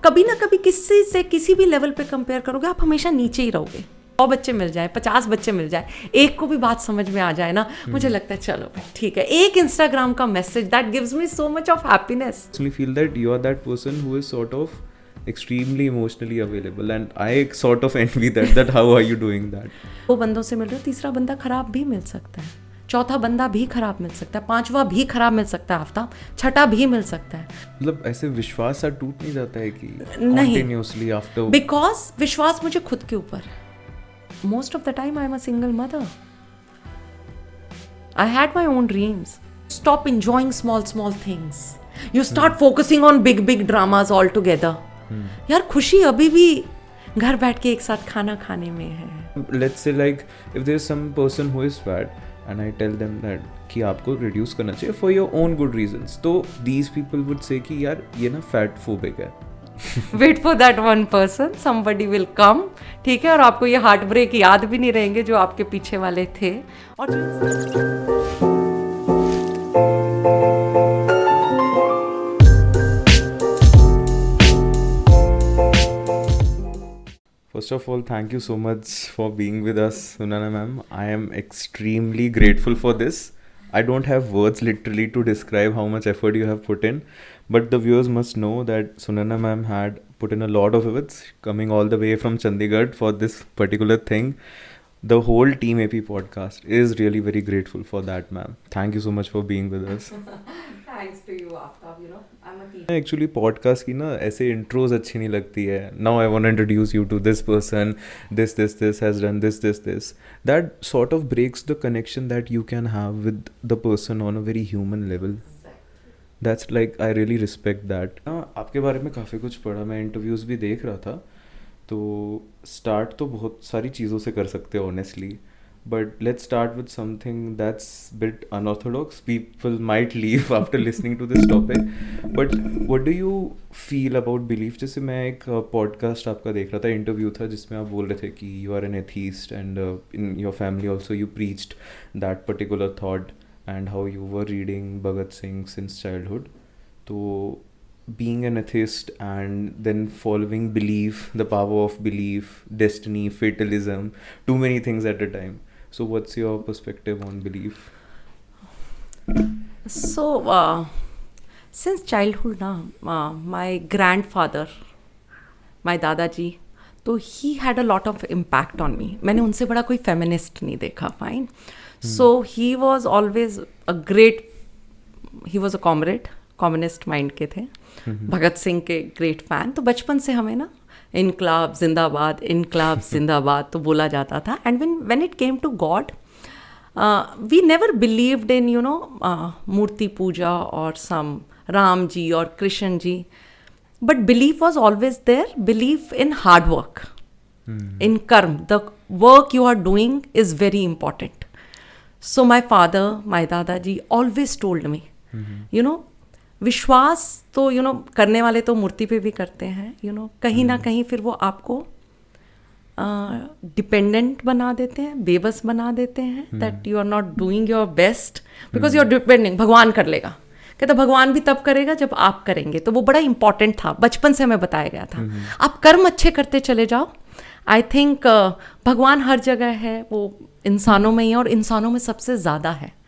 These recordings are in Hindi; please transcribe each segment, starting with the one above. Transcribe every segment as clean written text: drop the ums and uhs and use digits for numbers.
आप कभी ना कभी किसी से किसी भी लेवल पे कंपेयर करोगे, आप हमेशा नीचे ही रहोगे। 100 बच्चे मिल जाए, 50 बच्चे मिल जाए, एक को भी बात समझ में आ जाए ना, मुझे लगता है चलो भाई ठीक है, एक इंस्टाग्राम का message that gives me so much of happiness. I feel that you are that person who is sort of extremely emotionally available, and I sort of envy that how are you doing that? 2 बंदों से मिल रहे हो, तीसरा बंदा खराब भी मिल सकता है, चौथा बंदा भी खराब मिल सकता है, 5वां भी खराब मिल सकता है, आफ्ताब 6ठा भी मिल सकता है। मतलब ऐसे विश्वास सा टूट नहीं जाता है कि नहीं, continuously after? बिकॉज विश्वास मुझे खुद के ऊपर, most of the time I am a single mother, I had my own dreams. Stop enjoying small things, you start focusing on big dramas all together। यार खुशी अभी भी घर बैठ के एक साथ खाना खाने में है। Let's say like if there is some person who is fat and I tell them that कि आपको reduce करना चाहिए for your own good reasons, तो these people would say कि यार ये ना fat phobic है। Wait for that one person, somebody will come, ठीक है, और आपको ये हार्ट ब्रेक याद भी नहीं रहेंगे जो आपके पीछे वाले थे। और First of all, thank you so much for being with us, Sunana ma'am. I am extremely grateful for this. I don't have words literally to describe how much effort you have put in, but the viewers must know that Sunana ma'am had put in a lot of efforts coming all the way from Chandigarh for this particular thing. The whole Team AP podcast is really very grateful for that, ma'am. Thank you so much for being with us. thanks to you, Aftab, you know, I'm a teacher। Actually podcast की ना ऐसे इंट्रोज अच्छी नहीं लगती है। Now I want to introduce you to this person, this has done this that sort of breaks the connection that you can have with the person on a very human level. That's like I really respect that. आपके बारे में काफ़ी कुछ पढ़ा, मैं इंटरव्यूज़ भी देख रहा था, तो स्टार्ट तो बहुत सारी चीज़ों से कर सकते हो honestly, but let's start with something that's a bit unorthodox. People might leave after listening to this topic, but what do you feel about belief? जैसे मैं एक podcast आपका देख रहा था, इंटरव्यू था जिसमें आप बोल रहे थे कि you are an atheist and in your family also you preached that particular thought and how you were reading Bhagat Singh since childhood. तो being an atheist and then following belief, the power of belief, destiny, fatalism, too many things at a time. So what's your perspective on belief? So since childhood my grandfather, my दादाजी, तो he had a lot of impact on me। मैंने उनसे बड़ा कोई feminist नहीं देखा, fine। So he was always a great, he was a comrade, communist mind के थे, भगत सिंह के ग्रेट फैन। तो बचपन से हमें ना इनकलाब जिंदाबाद तो बोला जाता था। And when it came to God, we never believed in you know मूर्ति पूजा और सम राम जी और Krishna ji, but belief was always there, belief in hard work, in karma, the work you are doing is very important. So my father, my dadaji always told me, you know, विश्वास तो यू नो करने वाले तो मूर्ति पे भी करते हैं, यू नो, कहीं ना कहीं फिर वो आपको डिपेंडेंट बना देते हैं, बेबस बना देते हैं, that you are not doing your best because you are depending. भगवान कर लेगा, कहता भगवान भी तब करेगा जब आप करेंगे। तो वो बड़ा इंपॉर्टेंट था, बचपन से हमें बताया गया था, आप कर्म अच्छे करते चले जाओ। आई थिंक भगवान हर जगह है, वो इंसानों में ही है और इंसानों में सबसे ज़्यादा है।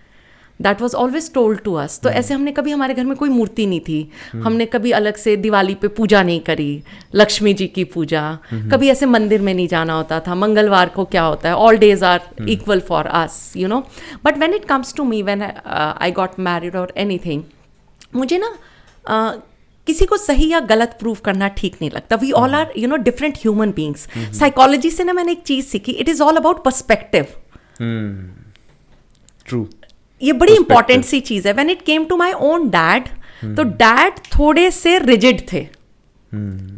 That was always told to us. तो ऐसे हमने कभी, हमारे घर में कोई मूर्ति नहीं थी, हमने कभी अलग से दिवाली पे पूजा नहीं करी, लक्ष्मी जी की पूजा, कभी ऐसे मंदिर में नहीं जाना होता था। मंगलवार को क्या होता है, all days are equal for us, you know. But when it comes to me, when I got married और एनीथिंग, मुझे ना किसी को सही या गलत प्रूव करना ठीक नहीं लगता। We all are you know different human beings. Psychology से ना मैंने एक चीज़ सीखी, it is all about perspective. True, ये बड़ी इंपॉर्टेंट सी चीज़ है। When it came to my own dad, तो डैड थोड़े से रिजिड थे,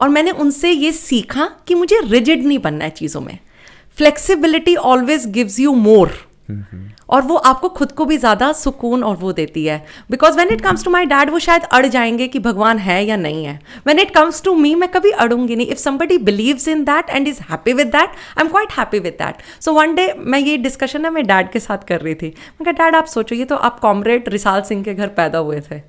और मैंने उनसे ये सीखा कि मुझे रिजिड नहीं बनना है चीज़ों में। Flexibility always gives you more. और वो आपको खुद को भी ज़्यादा सुकून और वो देती है. Because when it comes to my dad वो शायद अड़ जाएंगे कि भगवान है या नहीं है. When it comes to me मैं कभी अड़ूंगी नहीं. If somebody believes in that and is happy with that, I am quite happy with that. So one day मैं ये डिस्कशन ना मेरे डैड के साथ कर रही थी. मैं कहा डैड आप सोचो, ये तो आप कॉमरेड रिसाल सिंह के घर पैदा हुए थे.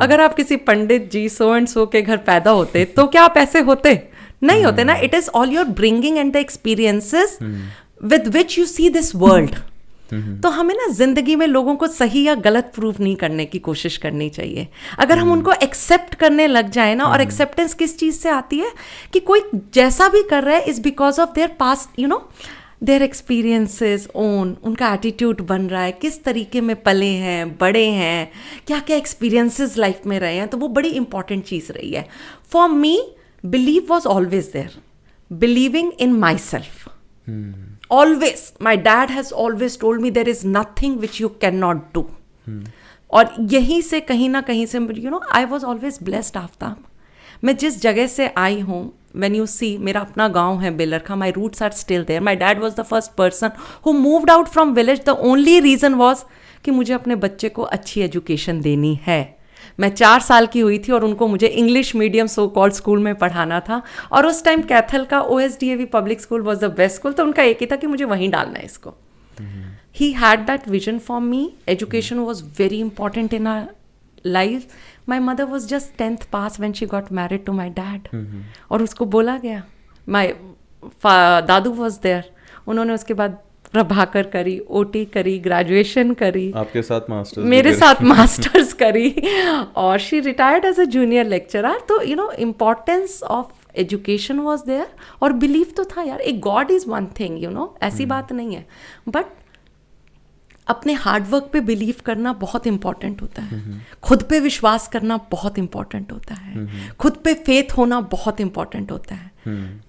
अगर आप किसी पंडित जी सो एंड सो के घर पैदा होते तो क्या आप ऐसे होते? नहीं होते ना. It is all your bringing and the experiences with which you see this world. तो हमें ना जिंदगी में लोगों को सही या गलत प्रूव नहीं करने की कोशिश करनी चाहिए. अगर हम उनको एक्सेप्ट करने लग जाए ना, और एक्सेप्टेंस किस चीज से आती है कि कोई जैसा भी कर रहा है is because of their past, you know, their experiences own, उनका एटीट्यूड बन रहा है, किस तरीके में पले हैं, बड़े हैं, क्या क्या एक्सपीरियंसेस लाइफ में रहे हैं. तो वो बड़ी इंपॉर्टेंट चीज़ रही है. For me believe was always there, believing in myself. Always, my dad has always told me there is nothing which you cannot do. और यहीं से कहीं ना कहीं से, you know, I was always blessed Aftab. मैं जिस जगह से आई हूँ, when you see, मेरा अपना गांव है Belrakha, my roots are still there. My dad was the first person who moved out from village. The only reason was कि मुझे अपने बच्चे को अच्छी एजुकेशन देनी है. मैं 4 साल की हुई थी और उनको मुझे English medium so called school में पढ़ाना था. और उस टाइम कैथल का OSDAV public school was the best school. तो उनका एक ही था कि मुझे वहीं डालना है इसको. He had that vision for me. Education was very important in our life. My mother was just 10th pass when she got married to my dad. और उसको बोला गया, माई दादू वॉज देयर. उन्होंने उसके बाद प्रभाकर करी, OT करी, ग्रेजुएशन करी, आपके साथ मास्टर्स, मेरे साथ मास्टर्स करी, और she retired as a junior lecturer. तो you know importance of education was there. और बिलीव तो था यार, एक God is one thing, you know, ऐसी बात नहीं है. बट अपने हार्डवर्क पे बिलीव करना बहुत इंपॉर्टेंट होता है. खुद पे विश्वास करना बहुत इंपॉर्टेंट होता है. खुद पे फेथ होना बहुत इंपॉर्टेंट होता है.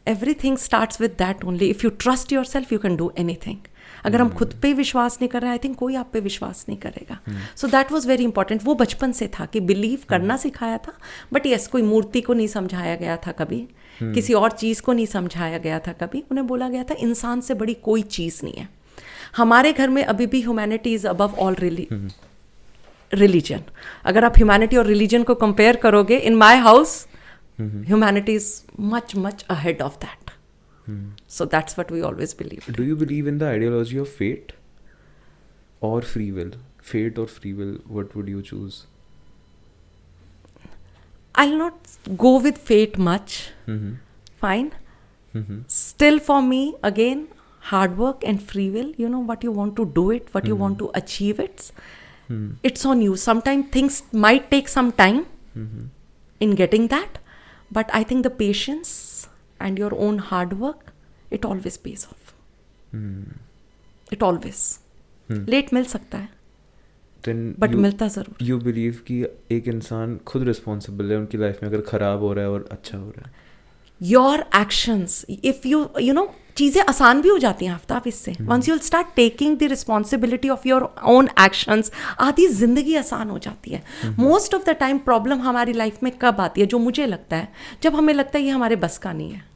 Everything starts with that only. If you trust your self you can do anything. अगर हम खुद पे विश्वास नहीं कर रहे हैं, आई थिंक कोई आप पे विश्वास नहीं करेगा. So that was very important. वो बचपन से था कि बिलीव करना सिखाया था. बट यस, कोई मूर्ति को नहीं समझाया गया था कभी, किसी और चीज़ को नहीं समझाया गया था कभी. उन्हें बोला गया था इंसान से बड़ी कोई चीज़ नहीं है. हमारे घर में अभी भी humanity is above all religion. अगर आप ह्यूमैनिटी और रिलीजन को कंपेयर करोगे, in my house humanity is much much ahead of that. So that's what we always believed. Do you believe in the ideology of fate or free will? Fate or free will, what would you choose? I'll not go with fate much. Fine. Still for me, again, hard work and free will, you know, what you want to do it, what you want to achieve it. It's on you. Sometimes things might take some time in getting that, but I think the patience and your own hard work, it always pays off. It always. Late मिल सकता है, Then but मिलता ज़रूर. you believe कि एक इंसान खुद रिस्पॉन्सिबल है उनकी लाइफ में, अगर खराब हो रहा है और अच्छा हो रहा है. Your actions, if you know, चीज़ें आसान भी हो जाती हैं आफ्ताब इससे. Once you'll start taking the responsibility of your own actions, आधी जिंदगी आसान हो जाती है. Most of the time problem हमारी लाइफ में कब आती है, जो मुझे लगता है, जब हमें लगता है ये हमारे बस का नहीं है.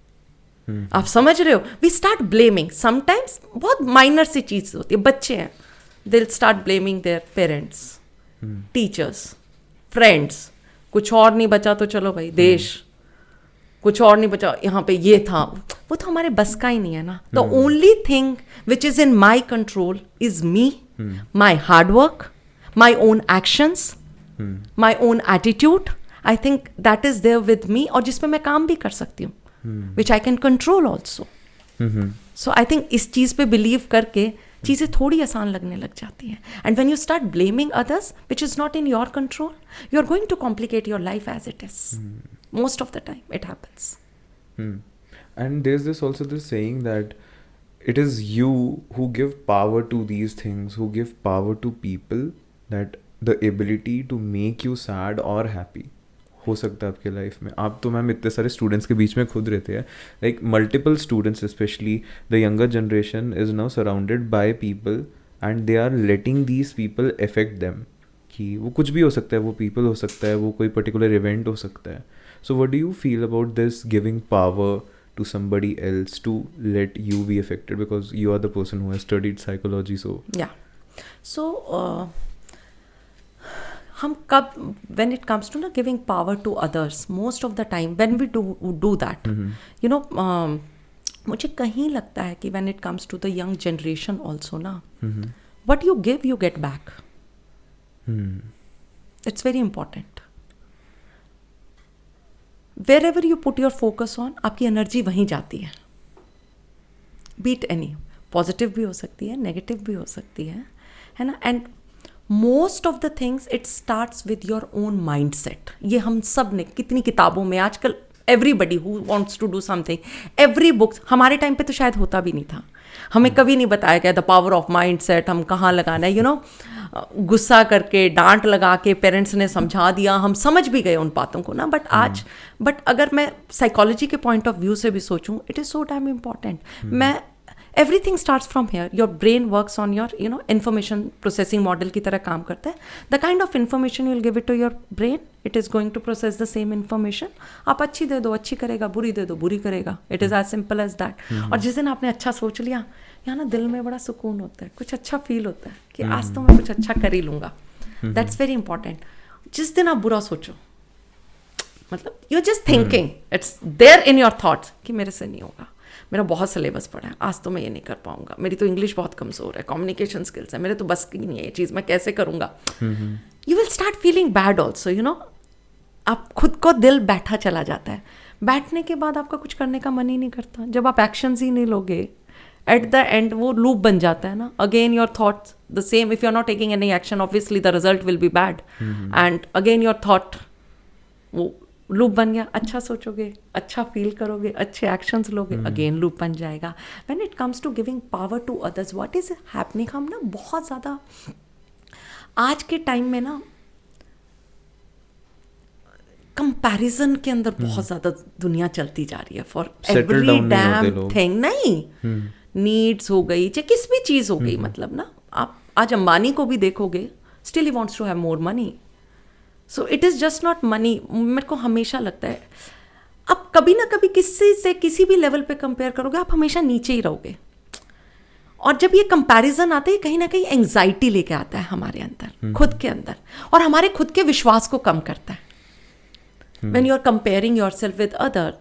आप समझ रहे हो? We start blaming. समटाइम्स बहुत माइनर सी चीज़ होती है. बच्चे हैं, they will start blaming their parents, teachers, friends. कुछ और नहीं बचा तो चलो भाई देश, कुछ और नहीं बचा, यहाँ पे ये था, वो तो हमारे बस का ही नहीं है ना. The only thing which is in my control is me, my hard work, my own actions, my own attitude. I think that is there with me, और जिसमें मैं काम भी कर सकती हूँ, which I can control also. So I think इस चीज़ पे बिलीव करके चीज़ें थोड़ी आसान लगने लग जाती हैं. And when you start blaming others, which is not in your control, you are going to complicate your life as it is. Most of the time it happens. And there's this saying that it is you who give power to these things, who give power to people, that the ability to make you sad or happy हो सकता है आपके लाइफ में. आप तो मैम इतने सारे स्टूडेंट्स के बीच में खुद रहते हैं, like multiple students, specially the younger generation is now surrounded by people and they are letting these people affect them. कि वो कुछ भी हो सकता है, वो पीपल हो सकता है, वो कोई पर्टिकुलर इवेंट हो सकता है. So what do you feel about this giving power to somebody else to let you be affected, because you are the person who has studied psychology? So yeah, सो हम कब when it comes to ना giving power to others, most of the time when we do that, you know, मुझे कहीं लगता है कि when it comes to the young generation also ना, what you give you get back. It's very important. Wherever you put your focus on, आपकी एनर्जी वहीं जाती है. Beat any, पॉजिटिव भी हो सकती है, नेगेटिव भी हो सकती है ना. And most of the things it starts with your own mindset. ये हम सब ने कितनी किताबों में आजकल everybody who wants to do something, every books, हमारे टाइम पे तो शायद होता भी नहीं था. हमें कभी नहीं बताया गया the power of mind set, हम कहाँ लगाना है. यू नो, गुस्सा करके डांट लगा के पेरेंट्स ने समझा दिया, हम समझ भी गए उन बातों को ना. बट अगर मैं साइकोलॉजी के पॉइंट ऑफ व्यू से भी सोचूं, it is so damn important. मैं everything starts from here. Your brain works on your, you know, information processing model की तरह काम करता है. The kind of information you'll give it to your brain, it is going to process the same information. आप अच्छी दे दो अच्छी करेगा, बुरी दे दो बुरी करेगा. It is as simple as that. और जिस दिन आपने अच्छा सोच लिया, यहाँ ना दिल में बड़ा सुकून होता है, कुछ अच्छा फील होता है कि आज तो मैं कुछ अच्छा कर ही लूँगा. That's very important. जिस दिन आप बुरा सोचो, मतलब you're just thinking, it's there in your thoughts कि मेरे से नहीं होगा, मेरा बहुत सिलेबस पड़ा है, आज तो मैं ये नहीं कर पाऊंगा, मेरी तो इंग्लिश बहुत कमज़ोर है, कम्युनिकेशन स्किल्स है, मेरे तो बस की नहीं है ये चीज़, मैं कैसे करूँगा. You will start feeling bad also. You know, आप खुद को दिल बैठा चला जाता है. बैठने के बाद आपका कुछ करने का मन ही नहीं करता. जब आप एक्शंस ही नहीं लोगे, एट द एंड वो लूप बन जाता है ना. Again your thoughts the same. If you are not taking any action, obviously the result will be bad. And again your thought, वो लूप बन गया. अच्छा सोचोगे, अच्छा फील करोगे, अच्छे एक्शंस लोगे, अगेन लूप बन जाएगा. When it comes to giving power to others, what is happening, हम ना बहुत ज़्यादा आज के टाइम में ना कंपैरिजन के अंदर बहुत ज़्यादा दुनिया चलती जा रही है. फॉर एवरी डैम थिंग, नहीं नीड्स हो गई, चाहे किस भी चीज़ हो गई. मतलब ना, आप आज अंबानी को भी देखोगे, still he wants to have more money. So it is just not money. मेरे को हमेशा लगता है, आप कभी ना कभी किसी से किसी भी लेवल पे कंपेयर करोगे, आप हमेशा नीचे ही रहोगे. और जब ये कंपैरिजन आता है, कहीं ना कहीं एंग्जाइटी लेके आता है हमारे अंदर, खुद के अंदर, और हमारे खुद के विश्वास को कम करता है. When you are comparing yourself with other,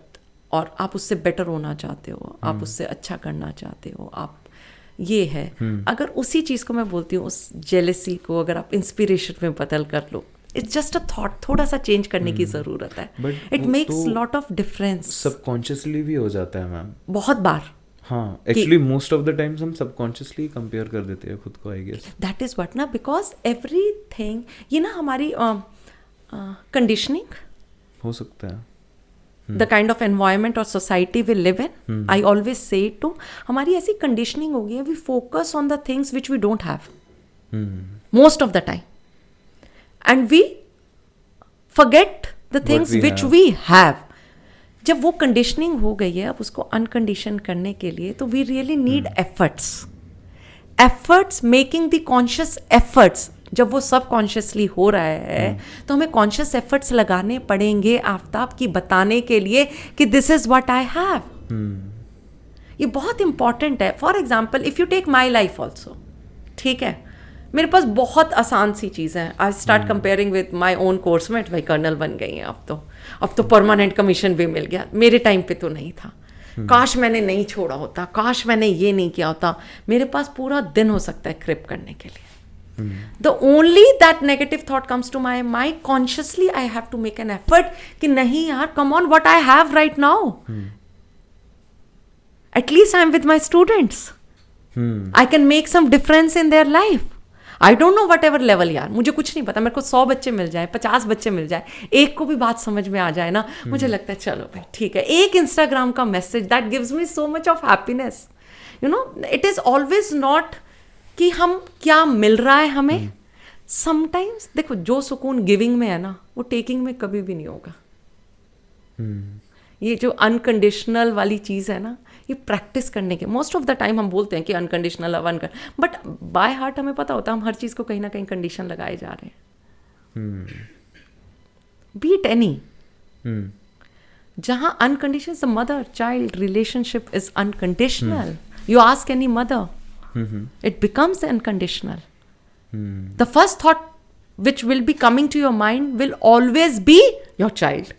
और आप उससे बेटर होना चाहते हो, आप उससे अच्छा करना चाहते हो, आप ये है. अगर उसी चीज़ को मैं बोलती हूँ, उस जेलसी को अगर आप इंस्पिरेशन में बदल कर लो, इट्स जस्ट अ थॉट, थोड़ा सा चेंज करने की ज़रूरत है. It makes lot of difference. Subconsciously भी हो जाता है मैम, बहुत बार. हाँ, actually most of the times हम सबकॉन्शियसली कंपेयर कर देते हैं खुद को, I guess. That is what ना, बिकॉज एवरीथिंग, ये ना हमारी कंडीशनिंग हो सकता है. द काइंड ऑफ एनवायरमेंट और society we live in, I always से टू, हमारी ऐसी कंडीशनिंग हो गई है. We focus on the things which we don't have most of the time, and we forget the things which we have. जब वो कंडीशनिंग हो गई है, अब उसको अनकंडीशन करने के लिए, तो we really need efforts making the conscious efforts. जब वो सब कॉन्शियसली हो रहा है, तो हमें कॉन्शियस एफर्ट्स लगाने पड़ेंगे आफ्ताब की बताने के लिए कि this is what I have. ये बहुत इंपॉर्टेंट है. For example, if you take my life also, ठीक है, मेरे पास बहुत आसान सी चीज़ है. I start comparing with my own coursemate, भाई कर्नल बन गई हैं अब तो परमानेंट कमीशन भी मिल गया. मेरे टाइम पे तो नहीं था. काश मैंने नहीं छोड़ा होता, काश मैंने ये नहीं किया होता. मेरे पास पूरा दिन हो सकता है क्रिप करने के लिए. The only that negative thought comes to my mind, consciously I have to make an effort कि नहीं यार, come on, what I have right now, at least I am with my students, I can make some difference in their life. I don't know whatever level, यार मुझे कुछ नहीं पता. मेरे को 100 बच्चे मिल जाए, 50 बच्चे मिल जाए, एक को भी बात समझ में आ जाए ना, मुझे लगता है चलो भाई ठीक है. एक इंस्टाग्राम का message that gives me so much of happiness. You know, it is always not कि हम क्या मिल रहा है हमें. समटाइम्स देखो, जो सुकून गिविंग में है ना, वो टेकिंग में कभी भी नहीं होगा. ये जो अनकंडीशनल वाली चीज़ है ना, ये प्रैक्टिस करने के, मोस्ट ऑफ द टाइम हम बोलते हैं कि अनकंडीशनल, बट बाय हार्ट हमें पता होता है हम हर चीज़ को कहीं ना कहीं कंडीशन लगाए जा रहे हैं. बीट एनी, जहाँ uncondition, the mother child relationship is unconditional. You ask any mother, it becomes unconditional. The first thought which will be coming to your mind will always be your child.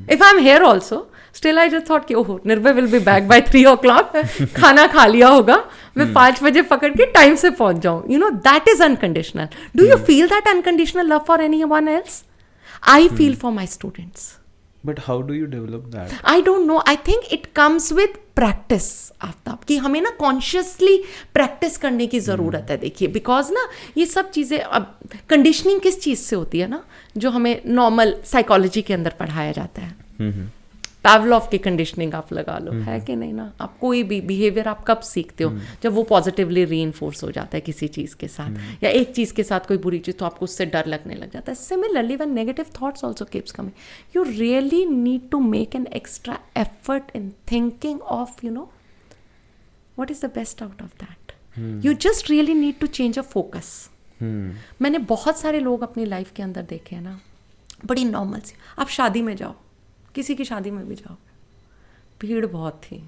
If I'm here also, still I just thought कि ओहो निर्भय will be back by 3 o'clock. खाना खा लिया होगा, मैं 5 बजे पकड़ के टाइम से पहुंच जाऊं. You know, that is unconditional. Do you feel that unconditional love for anyone else? I feel for my students. But how do you develop that? I don't know. I think it comes with practice. Aftab कि हमें ना कॉन्शियसली प्रैक्टिस करने की ज़रूरत है. देखिए बिकॉज ना ये सब चीज़ें अब कंडीशनिंग किस चीज़ से होती है ना, जो हमें नॉर्मल साइकोलॉजी के अंदर पढ़ाया जाता है. पावलोव की कंडीशनिंग आप लगा लो, है कि नहीं ना. आप कोई भी बिहेवियर आप कब सीखते हो, जब वो पॉजिटिवली रीइंफोर्स हो जाता है किसी चीज़ के साथ, या एक चीज़ के साथ कोई बुरी चीज़ तो आपको उससे डर लगने लग जाता है. Similarly when negative thoughts also keeps coming, you really need to make an extra effort in thinking of you know what is the best out of that. You just really need to change a focus. मैंने बहुत सारे लोग अपनी लाइफ के अंदर देखे हैं ना, बड़ी नॉर्मल सी. आप शादी में जाओ, किसी की शादी में भी जाओ, भीड़ बहुत थी,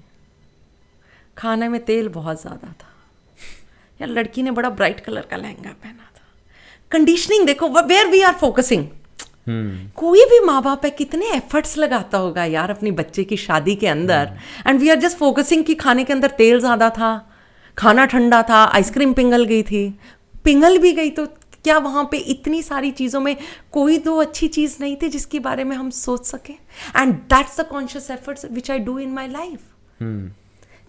खाने में तेल बहुत ज़्यादा था, या लड़की ने बड़ा ब्राइट कलर का लहंगा पहना था. कंडीशनिंग देखो, वेयर वी आर फोकसिंग. कोई भी माँ बाप है कितने एफर्ट्स लगाता होगा यार अपनी बच्चे की शादी के अंदर, and we are just focusing कि खाने के अंदर तेल ज़्यादा था, खाना ठंडा था, आइसक्रीम पिघल गई थी. पिघल भी गई तो क्या वहाँ पे इतनी सारी चीज़ों में कोई दो अच्छी चीज़ नहीं थी जिसके बारे में हम सोच सकें. And that's the conscious efforts which I do in my life.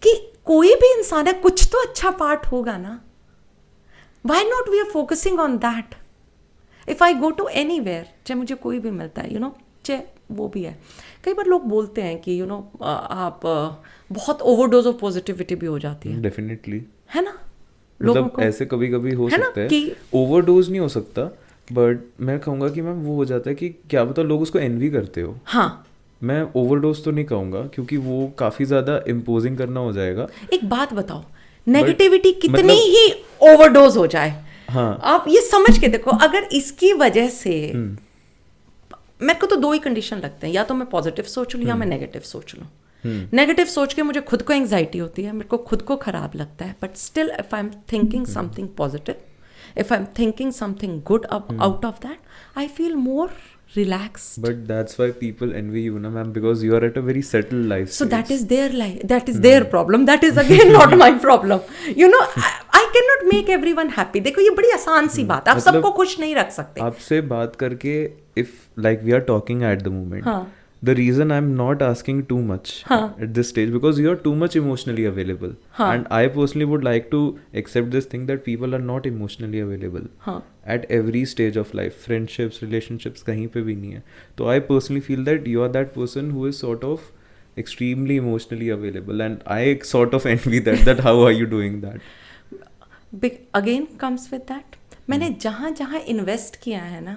कि कोई भी इंसान है, कुछ तो अच्छा पार्ट होगा ना. Why not we are focusing on that. If I go to anywhere, चाहे मुझे कोई भी मिलता है, यू नो, चाहे वो भी है. कई बार लोग बोलते हैं कि यू नो आप बहुत ओवरडोज ऑफ पॉजिटिविटी भी हो जाती है. डेफिनेटली है ना. मतलब ऐसे कभी कभी हो सकता है, ओवरडोज नहीं हो सकता, बट मैं कहूँगा कि मैम वो हो जाता है कि क्या पता लोग उसको एनवी करते हो. हाँ, मैं ओवरडोज तो नहीं कहूँगा क्योंकि वो काफ़ी ज़्यादा इम्पोजिंग करना हो जाएगा. एक बात बताओ, नेगेटिविटी कितनी ही ओवरडोज हो जाए, हाँ, आप ये समझ के देखो, अगर इसकी वजह से मेरे को तो दो ही कंडीशन लगते हैं, या तो मैं पॉजिटिव सोच लूँ या मैं नेगेटिव सोच लूँ. नेगेटिव सोच के मुझे खुद को एंग्जाइटी होती है, मेरे को खुद को खराब लगता है. But still if I am thinking something positive, if I am thinking something good out of that, I feel more relaxed. But that's why people envy you, na ma'am, because you are at a very settled life. So that is their life, that is their problem, that is again not my problem. You know, I cannot make everyone happy. देखो ये बड़ी आसान सी बात है, आप सबको खुश नहीं रख सकते. आपसे बात करके, if like we are talking at the moment, हाँ. the reason I'm not asking too much हाँ. at this stage because you are too much emotionally available. हाँ. And I personally would like to accept this thing that people are not emotionally available. हाँ. At every stage of life, friendships, relationships, कहीं पे भी नहीं है. तो I personally feel that you are that person who is sort of extremely emotionally available, and I sort of envy that how are you doing that? Big again comes with that. मैंने जहाँ जहाँ इन्वेस्ट किया है ना,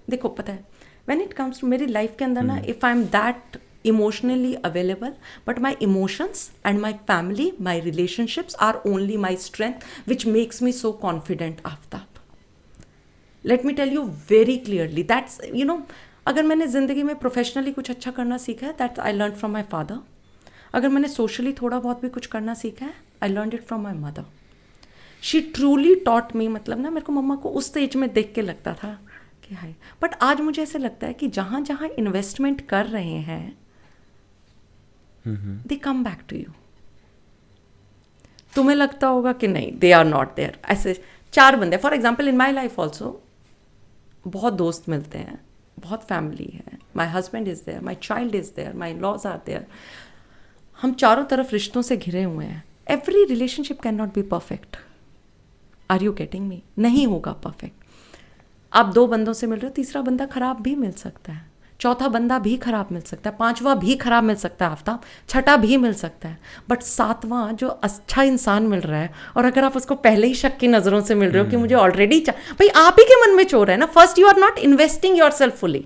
देखो पता है, when it comes to मेरी लाइफ के अंदर ना, if I'm that emotionally available, but my emotions and my family, my relationships are only my strength, which makes me so confident Aftab. Let me tell you very clearly, that's you know, अगर मैंने ज़िंदगी में प्रोफेशनली कुछ अच्छा करना सीखा है, that I learn from my father. अगर मैंने सोशली थोड़ा बहुत भी कुछ करना सीखा है, I learn it from my mother. She truly taught me. मतलब ना मेरे को मम्मा को उस एज में देख के लगता था कि हाय, बट आज मुझे ऐसे लगता है कि जहाँ जहाँ इन्वेस्टमेंट कर रहे हैं, दे कम बैक टू यू. तुम्हें लगता होगा कि नहीं, दे आर नॉट देयर. ऐसे 4 बंदे, for example in my life also, बहुत दोस्त मिलते हैं, बहुत फैमिली है, my husband is there, my child is there, my laws are there. हम चारों तरफ रिश्तों से घिरे हुए हैं. Every relationship can not be perfect. Are you getting me? नहीं होगा परफेक्ट. आप 2 बंदों से मिल रहे हो, तीसरा बंदा खराब भी मिल सकता है, चौथा बंदा भी खराब मिल सकता है, 5वां भी खराब मिल सकता है आफ्ताब, 6ठा भी मिल सकता है, बट 7वां जो अच्छा इंसान मिल रहा है, और अगर आप उसको पहले ही शक की नज़रों से मिल रहे हो कि मुझे ऑलरेडी भाई आप ही के मन में चोर है ना. First you are not investing yourself fully.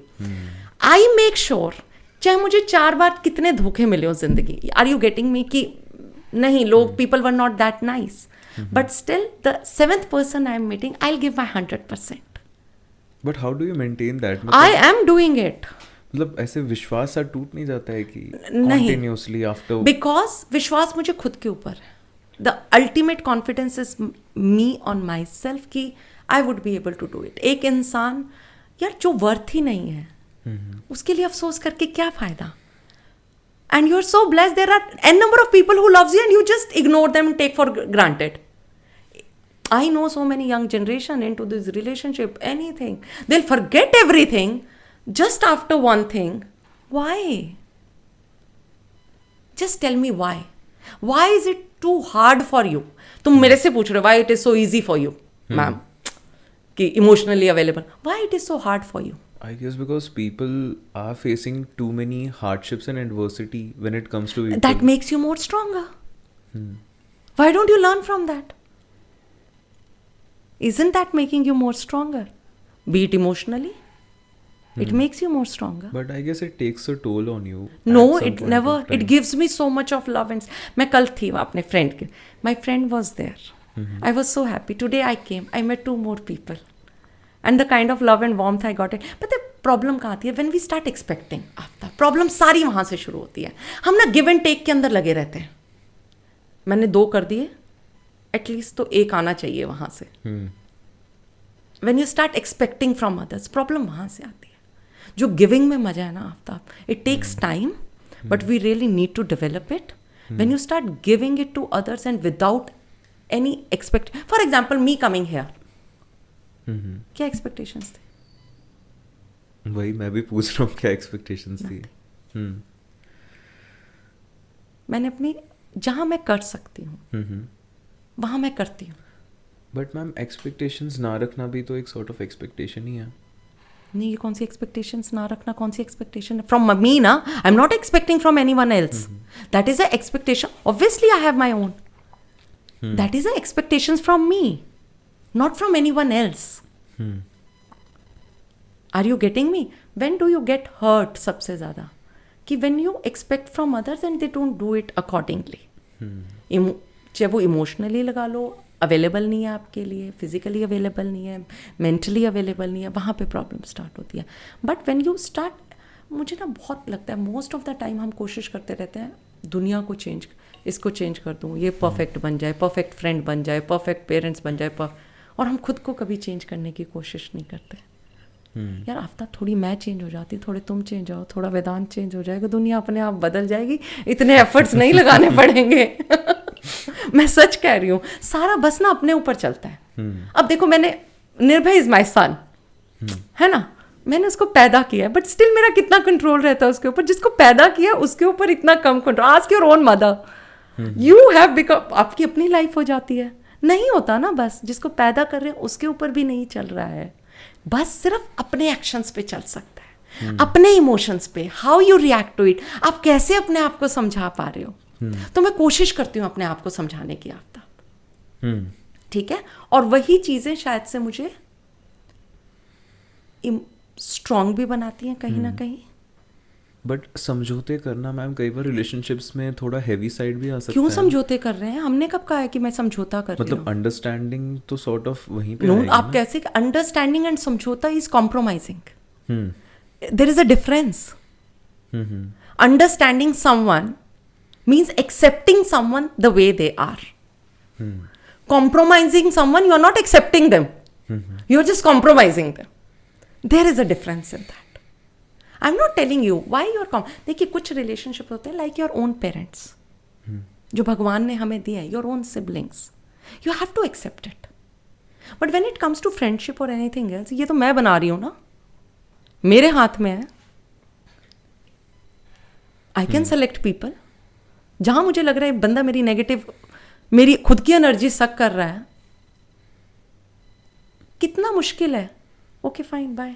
I make sure, चाहे मुझे 4 बार कितने धोखे मिले हो जिंदगी, आर यू गेटिंग मी, कि नहीं लोग people were not that nice, but still the 7th person I am meeting, I will give my 100%. But how do you maintain that? I am doing it. मतलब ऐसे विश्वास सा टूट नहीं जाता है कि नहीं, continuously after? Because विश्वास मुझे खुद के ऊपर है. The ultimate confidence is me on myself कि I would be able to do it. एक इंसान यार जो वर्थ ही नहीं है उसके लिए अफसोस करके क्या फायदा. And you're so blessed. There are n number of people who loves you and you just ignore them and take for granted. I know so many young generation into this relationship, anything. They'll forget everything just after one thing. Why? Just tell me why. Why is it too hard for you? तुम मेरे से पूछ रहे हो why it is so easy for you, ma'am, कि emotionally available. Why it is so hard for you? I guess because people are facing too many hardships and adversity when it comes to people. That makes you more stronger. Why don't you learn from that? Isn't that making you more stronger? Be it emotionally. It makes you more stronger. But I guess it takes a toll on you. No, at some it point never. of time. It gives me so much of love and मैं कल थी अपने friend के. My friend was there. I was so happy. Today I came. I met 2 more people. And the kind of love and warmth I got it. But the problem कहाँ आती है? When we start expecting. Problem सारी वहाँ से शुरू होती है. हम ना give and take के अंदर लगे रहते हैं. मैंने 2 कर दिए. At least तो 1 आना चाहिए वहाँ से. When you start expecting from others, problem वहाँ से आती है. जो गिविंग में मजा है ना Aftab, it takes time, but we really need to develop it. When you start giving it to others and without any expect, for example, me coming here, क्या expectations थे? वही मैं भी पूछ रहा हूँ क्या expectations थी. मैंने अपनी जहाँ मैं कर सकती हूँ वहाँ मैं करती हूँ. बट मैम एक्सपेक्टेशंस ना रखना भी तो एक सॉर्ट ऑफ एक्सपेक्टेशन ही है. नहीं, ये कौन सी एक्सपेक्टेशंस ना रखना, कौन सी एक्सपेक्टेशन फ्रॉम मी ना. I am not expecting from anyone else. That is a expectation. Obviously I have my own. That is a expectations from me, not from anyone else. Are you getting me? When do you get hurt सबसे ज़्यादा? कि when you expect from others and they don't do it accordingly. चाहे वो इमोशनली लगा लो, अवेलेबल नहीं है आपके लिए, फिजिकली अवेलेबल नहीं है, मेंटली अवेलेबल नहीं है, वहाँ पे प्रॉब्लम स्टार्ट होती है. बट व्हेन यू स्टार्ट, मुझे ना बहुत लगता है मोस्ट ऑफ द टाइम हम कोशिश करते रहते हैं दुनिया को चेंज, इसको चेंज कर दूँ, ये परफेक्ट बन जाए, परफेक्ट फ्रेंड बन जाए, परफेक्ट पेरेंट्स बन जाए, और हम खुद को कभी चेंज करने की कोशिश नहीं करते. यार आफ्ताब, थोड़ी मैं चेंज हो जाती, थोड़े तुम चेंज हो, थोड़ा वेदांत चेंज हो जाएगा, दुनिया अपने आप बदल जाएगी. इतने एफर्ट्स नहीं लगाने पड़ेंगे. मैं सच कह रही हूँ. सारा बस ना अपने ऊपर चलता है. अब देखो, मैंने निर्भय इज माई सन, है ना, मैंने उसको पैदा किया है, बट स्टिल मेरा कितना कंट्रोल रहता है उसके ऊपर. जिसको पैदा किया उसके ऊपर इतना कम control. Ask your own mother. You have become, आपकी अपनी लाइफ हो जाती है. नहीं होता ना. बस जिसको पैदा कर रहे हैं उसके ऊपर भी नहीं चल रहा है. बस सिर्फ अपने एक्शंस पे चल सकता है, अपने इमोशंस पे. How you react to it, आप कैसे अपने आप को समझा पा रहे हो. तो मैं कोशिश करती हूँ अपने आप को समझाने की आफ्ताब. ठीक है. और वही चीज़ें शायद से मुझे स्ट्रॉन्ग भी बनाती हैं कहीं ना कहीं. बट समझौते करना मैम कई बार रिलेशनशिप्स में थोड़ा हैवी साइड भी आ सकता है. क्यों समझौते कर रहे हैं? हमने कब कहा है कि मैं समझौता कर रही हूँ? मतलब अंडरस्टैंडिंग तो सॉर्ट ऑफ वहीं पे नो, आएगी आप ना? कैसे? अंडरस्टैंडिंग एंड समझौता is compromising. There is a difference. Understanding someone means accepting someone the way they are. Compromising someone, you are not accepting them. You are just compromising them. There is a difference in that. I'm not telling you why you are देखिए, कुछ रिलेशनशिप होते हैं like your own parents, जो भगवान ने हमें दिए हैं, your own siblings. You have to accept it. But when it comes to friendship or anything else, ये तो मैं बना रही हूँ ना, मेरे हाथ में है. I can select people. जहां मुझे लग रहा है बंदा मेरी नेगेटिव, मेरी खुद की एनर्जी सक कर रहा है, कितना मुश्किल है. Okay fine, bye.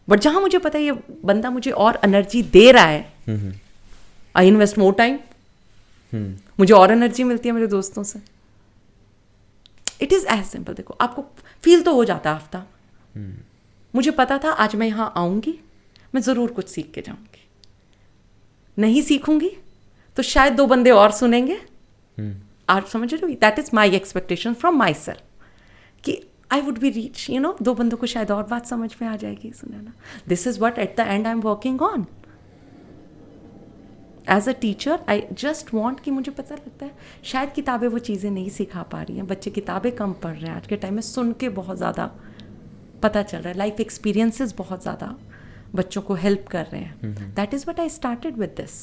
बट जहां मुझे पता है ये बंदा मुझे और एनर्जी दे रहा है, आई इन्वेस्ट मोर टाइम. मुझे और एनर्जी मिलती है मेरे दोस्तों से. It is as simple. देखो, आपको फील तो हो जाता है आफ्ताब. मुझे पता था आज मैं यहां आऊंगी, मैं जरूर कुछ सीख के जाऊंगी. नहीं सीखूंगी तो शायद 2 बंदे और सुनेंगे. आप समझ रहे हो? That is my expectation from my self कि आई वुड बी रीच, 2 बंदों को शायद और बात समझ में आ जाएगी. सुना ना, this is what at the end I am working on. As a teacher I just want कि मुझे पता लगता है शायद किताबें वो चीज़ें नहीं सिखा पा रही हैं, बच्चे किताबें कम पढ़ रहे हैं आज के टाइम में, सुन के बहुत ज़्यादा पता चल रहा है, लाइफ एक्सपीरियंसेस बहुत ज़्यादा बच्चों को हेल्प कर रहे हैं. That is what I started with this.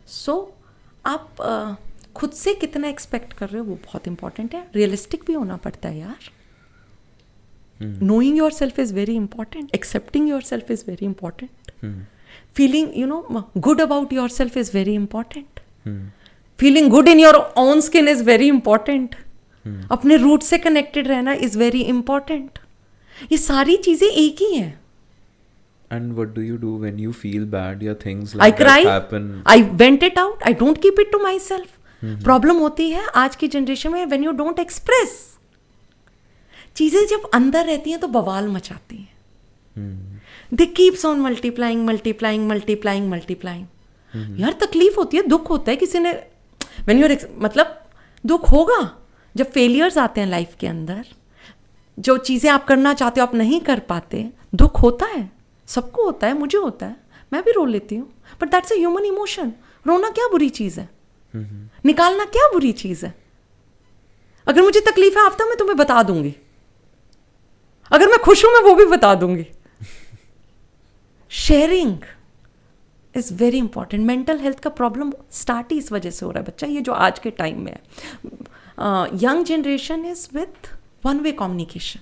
So आप खुद से कितना एक्सपेक्ट कर रहे हो वो बहुत इंपॉर्टेंट है. रियलिस्टिक भी होना पड़ता है यार. Knowing yourself is very important. Accepting yourself is very important. Feeling, good about yourself is very important. Feeling good in your own skin is very important. अपने रूट से कनेक्टेड रहना is very important. ये सारी चीजें एक ही हैं. And what do you do when you feel bad या things I like cry. that happen? I vent it out. I don't keep it to myself. Problem होती है आज की जनरेशन में when you don't express. चीजें जब अंदर रहती हैं तो बवाल मचाती हैं. They keeps on multiplying multiplying multiplying multiplying. यार तकलीफ होती है, दुख होता है. किसी ने व्हेन यूर मतलब दुख होगा जब फेलियर्स आते हैं लाइफ के अंदर, जो चीज़ें आप करना चाहते हो आप नहीं कर पाते, दुख होता है. सबको होता है, मुझे होता है, मैं भी रो लेती हूँ. But that's a human emotion. रोना क्या बुरी चीज़ है? निकालना क्या बुरी चीज़ है? अगर मुझे तकलीफ है आफ्ता मैं तुम्हें बता दूंगी. अगर मैं खुश हूं मैं वो भी बता दूंगी. Sharing is very important. Mental health का प्रॉब्लम स्टार्ट ही इस वजह से हो रहा है बच्चा, ये जो आज के टाइम में है. Young generation is with one way communication,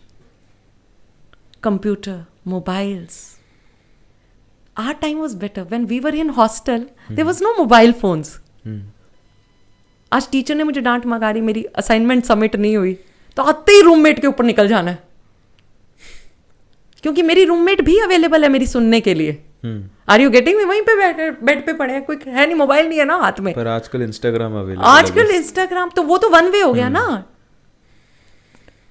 computer, mobiles. Our time was better. When we were in hostel there was no mobile phones. आज टीचर ने मुझे डांट मंगा रही, मेरी असाइनमेंट सबमिट नहीं हुई तो आते ही रूममेट के ऊपर निकल जाना है, क्योंकि मेरी रूममेट भी अवेलेबल है मेरी सुनने के लिए. Are you getting me? वहीं पे बेड पे पड़े हैं, कोई है नहीं, मोबाइल नहीं है ना हाथ में. पर आजकल इंस्टाग्राम अवेलेबल. आजकल इंस्टाग्राम तो वो तो वन वे हो गया ना.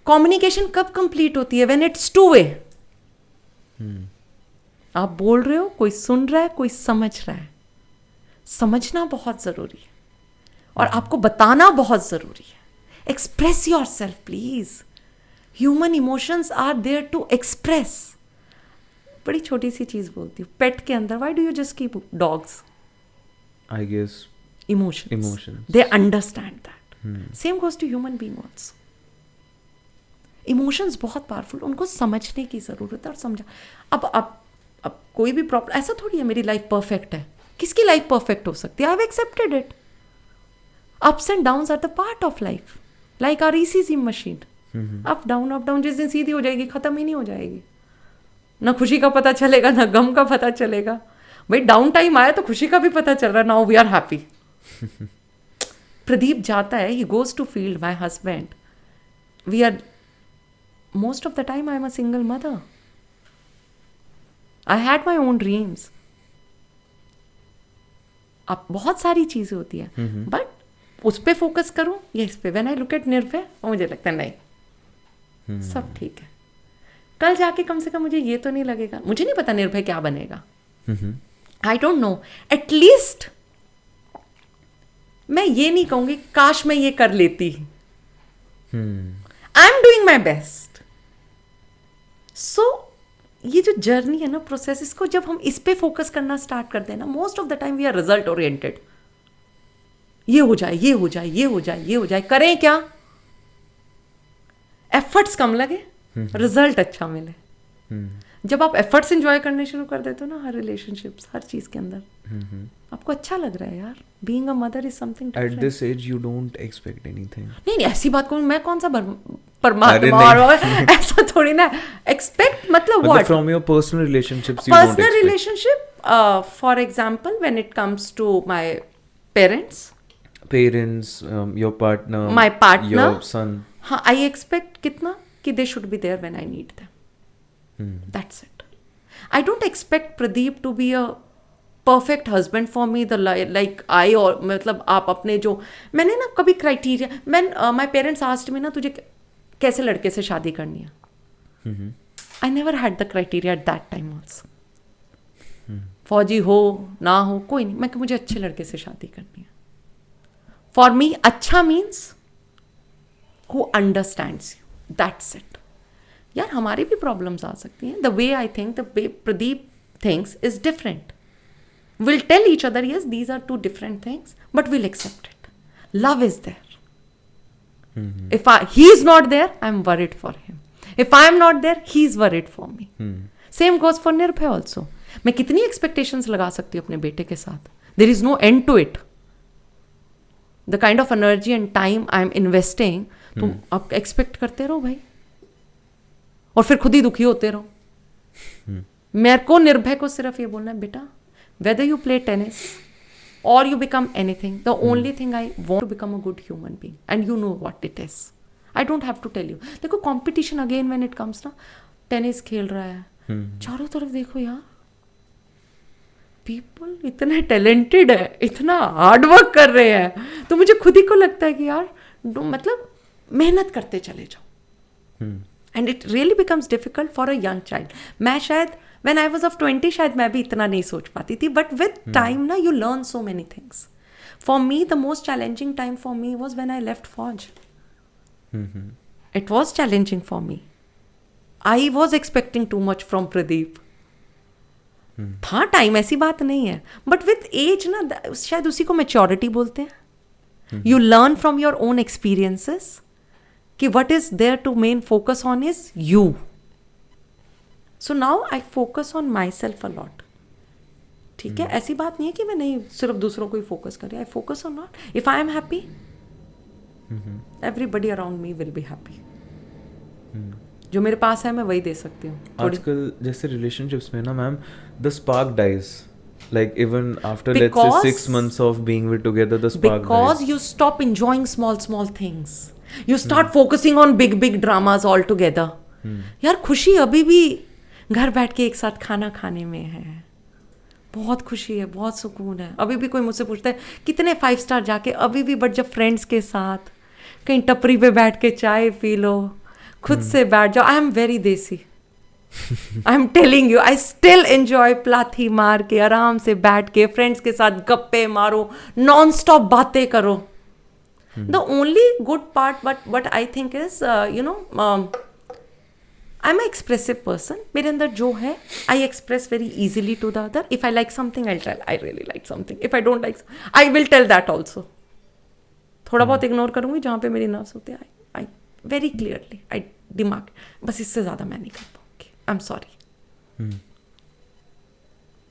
कम्युनिकेशन कब कंप्लीट होती है? When it's two way. आप बोल रहे हो, कोई सुन रहा है, कोई समझ रहा है. समझना बहुत जरूरी है और आपको बताना बहुत जरूरी है. Express yourself please. Human emotions are there to express. बड़ी छोटी सी चीज बोलती हूँ, पेट के अंदर why do you just keep dogs? I guess emotions. They understand that. Same goes to human being also. Emotions बहुत पावरफुल, उनको समझने की ज़रूरत है और समझा. अब कोई भी प्रॉब्लम, ऐसा थोड़ी है मेरी लाइफ परफेक्ट है. किसकी लाइफ परफेक्ट हो सकती है? I have accepted it. Ups and downs are the part of life, like are ECG machine. Up down, जिस दिन सीधी हो जाएगी खत्म ही नहीं हो जाएगी. ना खुशी का पता चलेगा ना गम का पता चलेगा. भाई डाउन टाइम आया तो खुशी का भी पता चल रहा है. Now we are happy. Pradeep जाता है, he goes to field, my husband. We are most of the time I am a single mother. I had my own dreams. अब बहुत सारी चीजें होती है, बट उस पे फोकस करूं या इस पे? व्हेन आई लुक एट निर्भय मुझे लगता है नहीं, सब ठीक है. कल जाके कम से कम मुझे ये तो नहीं लगेगा. मुझे नहीं पता निर्भय क्या बनेगा. आई डोंट नो. एटलीस्ट मैं ये नहीं कहूंगी काश मैं ये कर लेती. I am doing my best. So ये जो जर्नी है ना, प्रोसेस, इसको जब हम इस पे फोकस करना स्टार्ट कर देना, most of the time we are result oriented. ये हो जाए, ये हो जाए, ये हो जाए, ये हो जाए. करें क्या? एफर्ट्स कम लगे, रिजल्ट अच्छा मिले. जब आप एफर्ट्स एंजॉय करने शुरू कर देते हो ना, हर रिलेशनशिप्स, हर चीज के अंदर, आपको अच्छा लग रहा है यार. Being a mother is something different. At this age you don't expect anything. नहीं, ऐसी बात करूं मैं, कौन सा परमात्मा ऐसा थोड़ी ना. एक्सपेक्ट मतलब what? From your personal relationships. Personal relationship, for example when it comes to my parents, your partner, my partner, your son. हाँ, आई एक्सपेक्ट कितना कि they should be there when I need them. That's it. I don't expect Pradeep to be a perfect husband for me, the like I, और मतलब आप अपने जो, मैंने ना कभी criteria, my parents asked me ना तुझे कैसे लड़के से शादी करनी है. I never had the criteria at that time also. फौजी हो ना हो कोई नहीं, मैं मुझे अच्छे लड़के से शादी करनी है. फॉर मी अच्छा means who understands you, that's it. यार हमारी भी प्रॉब्लम्स आ सकती हैं. The way I think, the way Pradeep thinks is different. We'll tell each other, yes, these are two different things, but we'll accept it. Love is there. If he is not there, I'm worried for him. If I'm not there, he's worried for me. Same goes for Nirbhay also. मैं कितनी expectations लगा सकती हूँ अपने बेटे के साथ? There is no end to it. The kind of energy and time I'm investing, तुम आप expect करते रहो भाई, और फिर खुद ही दुखी होते रहो. मेरे को निर्भय को सिर्फ ये बोलना है, बेटा, whether you play tennis or you become anything, the only thing I want to become a good human being, and you know what it is. I don't have to tell you. देखो competition again when it comes ना, टेनिस खेल रहा है, चारों तरफ देखो यार, पीपल इतने टैलेंटेड है, इतना हार्ड वर्क कर रहे हैं, तो मुझे खुद ही को लगता है कि यार मतलब मेहनत करते चले जाओ. And it really becomes difficult for a young child. मैं शायद व्हेन आई वाज ऑफ 20 शायद मैं भी इतना नहीं सोच पाती थी, बट विद टाइम ना you learn so many things. For me the most challenging time for me was when I left फौज. It was challenging for me. I was expecting too much from Pradeep. That time, ऐसी बात नहीं है, बट विद एज ना शायद उसी को मैच्योरिटी बोलते हैं. You learn from your own experiences कि what is there to main focus on is you. So now I focus on myself a lot. ठीक है, ऐसी बात नहीं है कि मैं नहीं सिर्फ दूसरों को ही फोकस कर रही. I focus on not. If I am happy, everybody around me will be happy. जो मेरे पास है मैं वही दे सकती हूँ. आजकल जैसे रिलेशनशिप्स में ना ma'am, the spark dies. Like even after let's say 6 months of being with together, the spark dies. Because you stop enjoying small things. You start focusing on big dramas altogether. यार खुशी अभी भी घर बैठ के एक साथ खाना खाने में है. बहुत खुशी है, बहुत सुकून है. अभी भी कोई मुझसे पूछता है कितने 5 स्टार जाके, अभी भी, बट जब फ्रेंड्स के साथ कहीं टपरी पे बैठ के चाय पी लो, खुद से बैठ जाओ. आई am very desi. I am telling you, I still enjoy प्लाथी मार के आराम से बैठ के फ्रेंड्स के साथ गप्पे मारो, नॉन स्टॉप बातें करो. The only good part, what I think is, I'm an expressive person. मेरे अंदर जो है, I express very easily to the other. If I like something, I'll tell I really like something. If I don't like, I will tell that also. थोड़ा बहुत इग्नोर करूँगी जहाँ पे मेरी नर्व्स होते हैं. I very clearly, I दिमाग, बस इससे ज़्यादा मैं नहीं कर पाऊँगी. I'm sorry.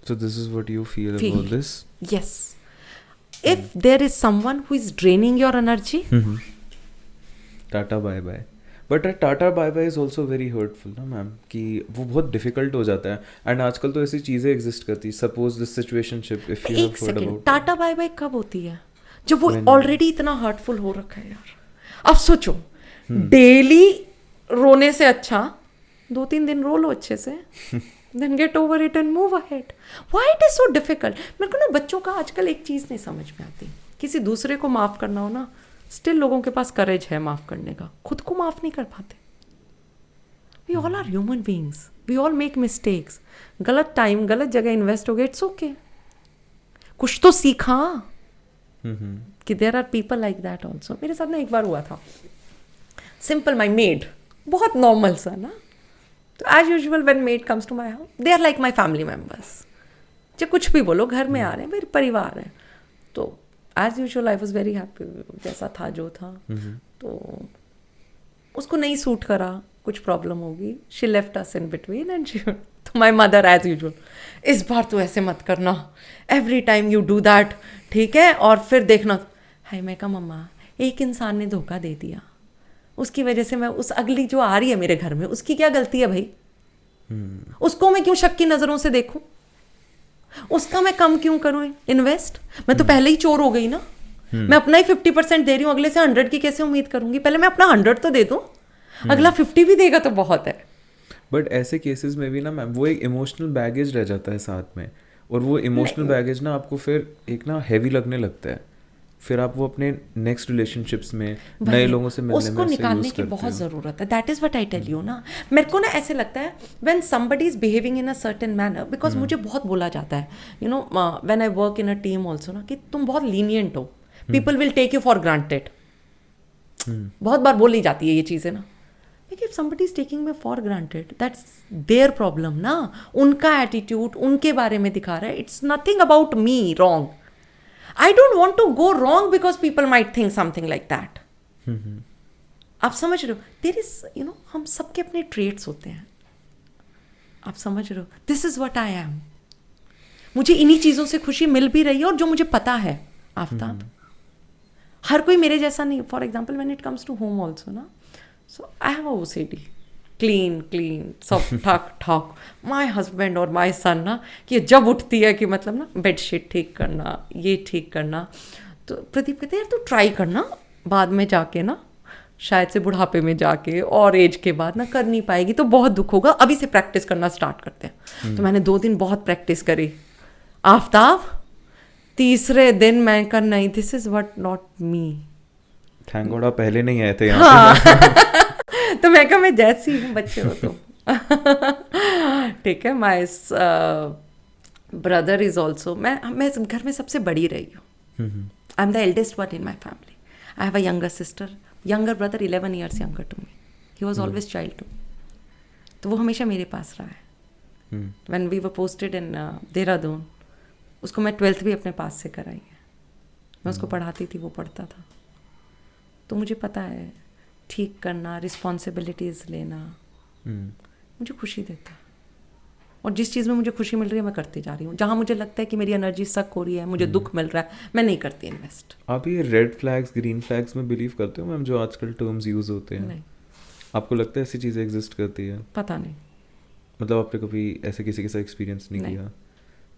So this is what you feel about this? Yes. If there is someone who is draining your energy, tata bye bye. But tata bye bye is also very hurtful ना मैम, कि वो बहुत डिफिकल्ट हो जाता है. एंड आजकल तो ऐसी चीज़ें एग्जिस्ट करती. Suppose this situationship, if you have heard about. Tata bye bye कब होती है? जब वो ऑलरेडी इतना हर्टफुल हो रखा है यार. अब सोचो, डेली रोने से अच्छा 2-3 दिन रो लो अच्छे से, then get over it and move ahead. Why it is so difficult? मेरे को ना बच्चों का आजकल एक चीज़ नहीं समझ में आती. किसी दूसरे को माफ़ करना हो ना, स्टिल लोगों के पास करेज है माफ़ करने का, खुद को माफ़ नहीं कर पाते. We all are human beings. We all make mistakes. गलत टाइम गलत जगह इन्वेस्ट हो गए, इट्स ओके. कुछ तो सीखा कि there are people like that also. मेरे साथ ना एक बार हुआ था, सिंपल, माई मेड, बहुत नॉर्मल सा ना. तो as usual when maid comes to my house, they are like my family members. जब कुछ भी बोलो, घर में आ रहे हैं, मेरे परिवार है, तो as usual I was very happy. जैसा था जो था. तो उसको नहीं सूट करा, कुछ प्रॉब्लम होगी. She left us in between and she, तो माई मदर एज यूजुअल, इस बार तो ऐसे मत करना, every time you do that, ठीक है, और फिर देखना. हाय, मैं कहा मम्मा, एक इंसान ने धोखा दे दिया, उसकी वजह से मैं उस अगली जो आ रही है मेरे घर में, उसकी क्या गलती है भाई? उसको मैं क्यों शक की नज़रों से देखूं? उसका मैं कम क्यों करूं इन्वेस्ट? मैं तो पहले ही चोर हो गई ना. मैं अपना ही 50% दे रही हूँ, अगले से 100 की कैसे उम्मीद करूंगी? पहले मैं अपना 100 तो दे दूं, अगला 50 भी देगा तो बहुत है. बट ऐसे केसेस में भी ना मैम, वो एक इमोशनल बैगेज रह जाता है साथ में, और वो इमोशनल बैगेज ना आपको फिर एक ना हैवी लगने लगता है. फिर आप वो अपने नेक्स्ट रिलेशनशिप्स में नए लोगों से मिलने में उसको निकालने की बहुत ज़रूरत है. That is what I tell you ना. मेरे को ना ऐसे लगता है when somebody is behaving in a certain manner, because मुझे बहुत बोला जाता है, you know, when I work in a team also ना, कि तुम बहुत लीनियंट हो, people will take you for granted. बहुत बार बोली जाती है ये चीज़ें ना. if somebody is taking me for granted, that's their problem ना. उनका attitude उनके बारे में दिखा रहा है. It's nothing about me wrong. I don't want to go wrong because people might think something like that. आप समझ रहे हो? There is, हम सबके अपने traits होते हैं. आप समझ रहे हो? This is what I am. मुझे इन्हीं चीज़ों से खुशी मिल भी रही है और जो मुझे पता है आफ्ताब. हर कोई मेरे जैसा नहीं. For example when it comes to home also ना, so I have a OCD. Clean सब ठाक ठाक. माई हस्बैंड और माई सन ना, कि जब उठती है कि मतलब ना बेडशीट ठीक करना, ये ठीक करना, तो प्रदीप कहते हैं यार तू ट्राई करना, बाद में जाके ना शायद से बुढ़ापे में जाके और एज के बाद ना कर नहीं पाएगी तो बहुत दुख होगा, अभी से प्रैक्टिस करना स्टार्ट करते हैं. तो मैंने 2 दिन बहुत प्रैक्टिस करी. आफ्ताब तीसरे दिन मैं कर नहीं, this is what not me. Thank God आप पहले नहीं आए थे यहाँ पे. तो मैं कहा मैं जैसी हूँ, बच्चे हो तुम. ठीक है. माई ब्रदर इज ऑल्सो, मैं घर में सबसे बड़ी रही हूँ. I am the eldest one in my family. I have a younger sister. Younger brother 11 years younger to me. He was always child to me. तो वो हमेशा मेरे पास रहा है. When we were posted in Dehradun, उसको मैं 12th भी अपने पास से कराई है. मैं उसको पढ़ाती थी, वो पढ़ता था. तो मुझे पता है ठीक करना, रिस्पॉन्सिबिलिटीज लेना मुझे खुशी देता है. और जिस चीज़ में मुझे खुशी मिल रही है मैं करती जा रही हूँ. जहाँ मुझे लगता है कि मेरी एनर्जी सक हो रही है, मुझे दुख मिल रहा है, मैं नहीं करती इन्वेस्ट. आप ये रेड फ्लैग्स ग्रीन फ्लैग्स में बिलीव करते हो मैम, जो आजकल टर्म्स यूज होते हैं? नहीं. आपको लगता है ऐसी चीज़ें एग्जिस्ट करती है? पता नहीं. मतलब आपने कभी ऐसे किसी के साथ एक्सपीरियंस नहीं किया?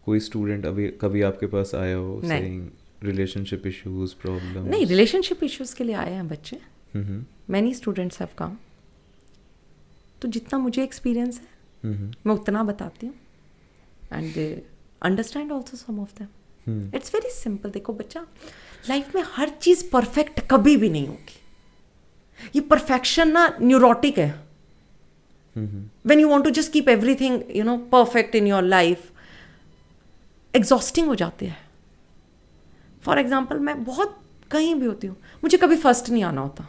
कोई स्टूडेंट अभी कभी आपके पास आया हो सेइंग रिलेशनशिप इश्यूज, प्रॉब्लम? नहीं, रिलेशनशिप इश्यूज के लिए आए हैं बच्चे. Many students have come. तो जितना मुझे एक्सपीरियंस है मैं उतना बताती हूँ. And they understand also some of them. It's very simple. देखो बच्चा, लाइफ में हर चीज़ परफेक्ट कभी भी नहीं होगी. ये परफेक्शन ना न्यूरोटिक है. When you want to just keep everything perfect in your life, exhausting हो जाते हैं. फॉर एग्जाम्पल मैं बहुत कहीं भी होती हूँ, मुझे कभी फर्स्ट नहीं आना होता.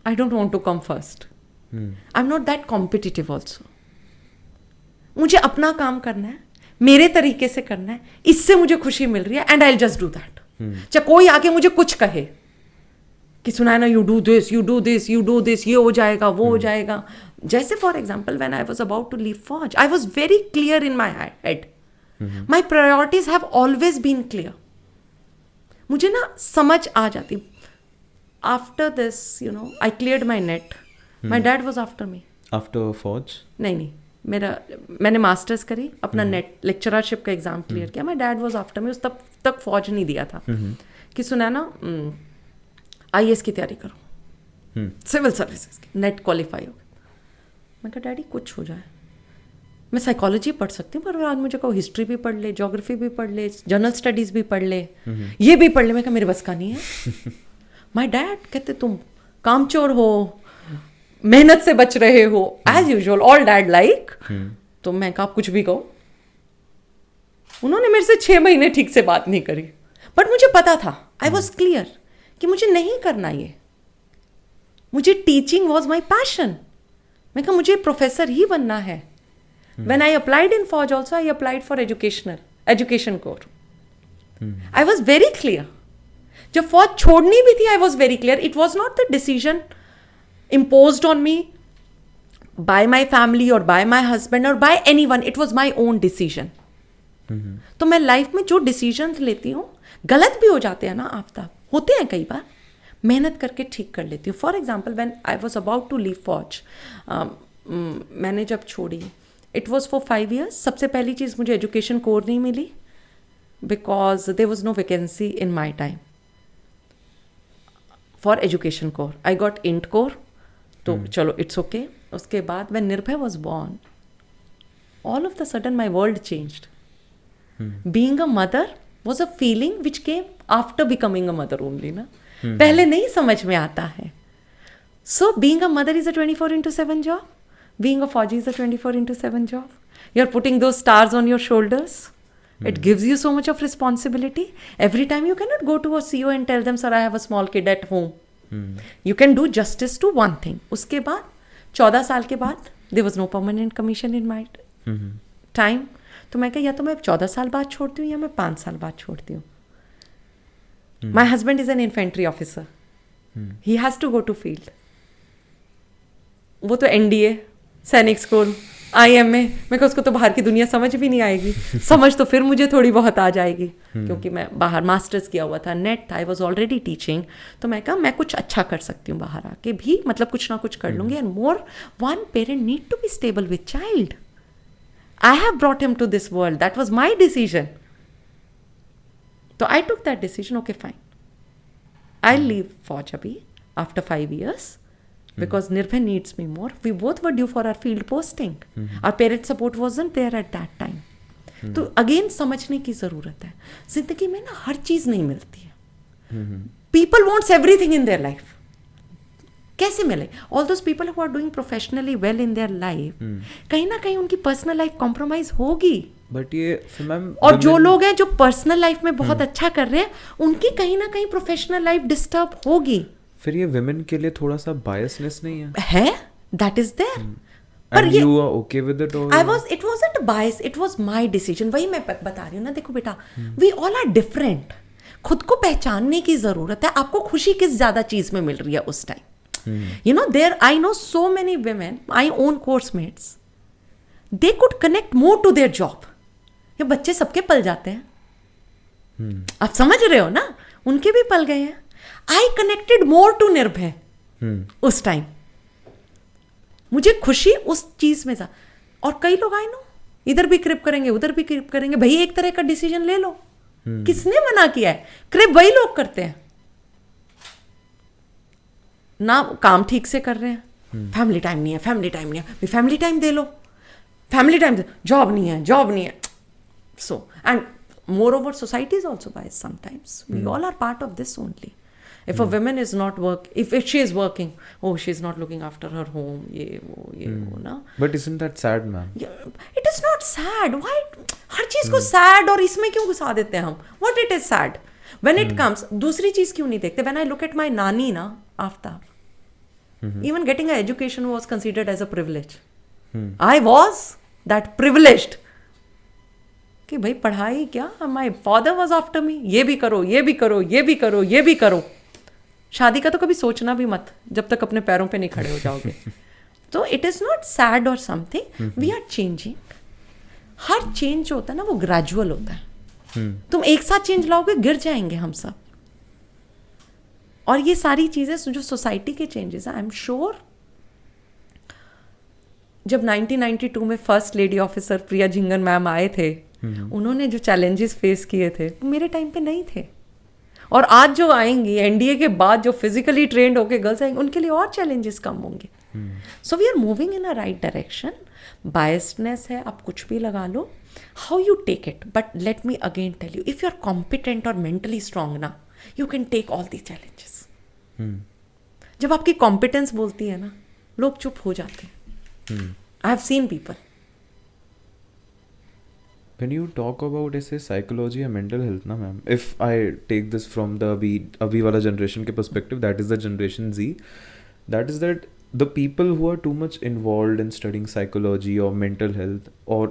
I don't want to come first. I am not that competitive also. मुझे अपना काम करना है, मेरे तरीके से करना है, इससे मुझे खुशी मिल रही है and I will just do that. चाहे कोई आके मुझे कुछ कहे कि सुनाए ना, you do this, you do this, you do this, ये हो जाएगा, वो हो जाएगा. जैसे for example when I was about to leave fauj, I was very clear in my head. My priorities have always been clear. मुझे ना समझ आ जाती. After this I cleared my net. My dad was after me. After फौज? नहीं, मैंने मास्टर्स करी, अपना नेट लेक्चरशिप का एग्जाम क्लियर किया. My dad was after me. उस तब तक फौज नहीं दिया था कि सुना ना IAS की तैयारी करो, सिविल सर्विसेज की, नेट क्वालिफाई हो. मैं कहा डैडी कुछ हो जाए, मैं साइकोलॉजी पढ़ सकती हूँ, पर आज मुझे कहो हिस्ट्री भी पढ़ ले, ज्योग्राफी भी पढ़ ले, जनरल स्टडीज़ भी पढ़ ले, ये भी पढ़ ले. मैं कहा मेरे बस का नहीं है. माई डैड कहते तुम कामचोर हो, मेहनत से बच रहे हो, as usual all dad like. तो मैं कहा आप कुछ भी कहो. उन्होंने मेरे से 6 महीने ठीक से बात नहीं करी, बट मुझे पता था, आई वॉज क्लियर कि मुझे नहीं करना ये. मुझे टीचिंग वॉज माई पैशन. मैं कहा मुझे प्रोफेसर ही बनना है. When I applied in Fauj also, I applied for education corps. I was very clear. जब फौज छोड़नी भी थी, I was very clear. It was not the decision imposed on me by my family or by my husband or by anyone. It was my own decision. तो मैं लाइफ में जो डिसीजन लेती हूँ, गलत भी हो जाते हैं ना आफ्ताब, होते हैं कई बार, मेहनत करके ठीक कर लेती हूँ. For example when I was about to leave फौज, मैंने जब छोड़ी, इट वॉज फॉर 5 years. सबसे पहली चीज़ मुझे एजुकेशन कोर नहीं मिली because there was no vacancy in my time for education corps. I got int corps, तो चलो इट्स ओके. उसके बाद when Nirbhay was born, all of the sudden my world changed. Being a mother was a feeling which came after becoming a mother only ना. पहले नहीं समझ में आता है. So being a mother is a 24/7 job. Being a Fauji is a 24/7 job. You're putting those stars on your shoulders. It gives you so much of responsibility. Every time you cannot go to a CEO and tell them, sir, I have a small kid at home. You can do justice to one thing. उसके बाद 14 साल के बाद there was no permanent commission in my time. तो मैं कहा या तो मैं 14 साल बाद छोड़ती हूँ या मैं 5 साल बाद छोड़ती हूँ. My husband is an infantry officer. He has to go to field. वो तो NDA, सैनिक स्कूल, IMA, मैं उसको तो बाहर की दुनिया समझ भी नहीं आएगी. समझ तो फिर मुझे थोड़ी बहुत आ जाएगी क्योंकि मैं बाहर मास्टर्स किया हुआ था, नेट था, आई वॉज ऑलरेडी टीचिंग. तो मैं कहा मैं कुछ अच्छा कर सकती हूँ बाहर आके भी, मतलब कुछ ना कुछ कर लूँगी. And more one parent need to be stable with child. I have brought him to this world. That was my decision. So I took that decision. Okay, fine. I'll leave Fauj abhi after 5 years because Nirbhay needs me more. We both were due for our field posting. Our parent support wasn't there at that time. तो again समझने की ज़रूरत है. ज़िंदगी में ना हर चीज़ नहीं मिलती है. People wants everything in their life. कैसे मिले? All those people who are doing professionally well in their life, कहीं ना कहीं उनकी पर्सनल लाइफ कॉम्प्रोमाइज होगी. बट ये मैम, और जो लोग हैं जो पर्सनल लाइफ में बहुत अच्छा कर रहे हैं, उनकी कहीं ना कहीं प्रोफेशनल लाइफ डिस्टर्ब होगी. फिर ये विमेन के लिए थोड़ा सा बायसनेस नहीं है? That is there. पर ये you are okay with it? It wasn't bias, it was my decision. वही मैं बता रही हूँ ना. देखो बेटा, वी ऑल आर डिफरेंट. खुद को पहचानने की जरूरत है. आपको खुशी किस ज्यादा चीज में मिल रही है उस time? You know, I know so many women, my own course mates, they could connect more to their job. ये बच्चे सबके पल जाते हैं. आप समझ रहे हो ना? उनके भी पल गए हैं. I connected more to निर्भय उस टाइम. मुझे खुशी उस चीज में था. और कई लोग आए नो, इधर भी क्रिप करेंगे, उधर भी क्रिप करेंगे. भाई एक तरह का डिसीजन ले लो. किसने मना किया है? क्रिप वही लोग करते हैं ना, काम ठीक से कर रहे हैं. फैमिली टाइम नहीं है, फैमिली टाइम नहीं है. फैमिली टाइम दे लो, फैमिली टाइम. जॉब नहीं है, जॉब नहीं है. So and moreover society is also by sometimes. We all are part of this only. If a woman is not work, if she is working, oh she is not looking after her home, ये वो ना. But isn't that sad, ma'am? It is not sad. Why हर चीज को sad और इसमें क्यों घुसा देते हैं हम? What it is sad? When it comes, दूसरी चीज क्यों नहीं देखते? When I look at my नानी ना, Aftab, even getting an education was considered as a privilege. I was that privileged. कि भाई पढ़ाई क्या? My father was after me. ये भी करो, ये भी करो, ये भी करो, ये भी करो. शादी का तो कभी सोचना भी मत जब तक अपने पैरों पे नहीं खड़े हो जाओगे. तो इट इज नॉट सैड और समथिंग. We are changing. हर चेंज जो होता है ना वो ग्रेजुअल होता है. तुम एक साथ चेंज लाओगे, गिर जाएंगे हम सब. और ये सारी चीजें जो सोसाइटी के चेंजेस हैं, आई एम श्योर जब 1992 में फर्स्ट लेडी ऑफिसर प्रिया झिंगन मैम आए थे, उन्होंने जो चैलेंजेस फेस किए थे वो मेरे टाइम पे नहीं थे. और आज जो आएंगी NDA के बाद जो फिजिकली ट्रेंड होके गर्ल्स आएंगी, उनके लिए और चैलेंजेस कम होंगे. So we are moving in a right direction. Biasedness है, आप कुछ भी लगा लो, how you take it. But let me again tell you, if you are competent और मेंटली स्ट्रांग ना, you can take all the challenges. जब आपकी कॉम्पिटेंस बोलती है ना, लोग चुप हो जाते हैं. I have seen people. When you talk about ऐसे psychology and mental health ना ma'am, if I take this from the अभी वाला generation के perspective, that is the generation Z, that is that the people who are too much involved in studying psychology or mental health or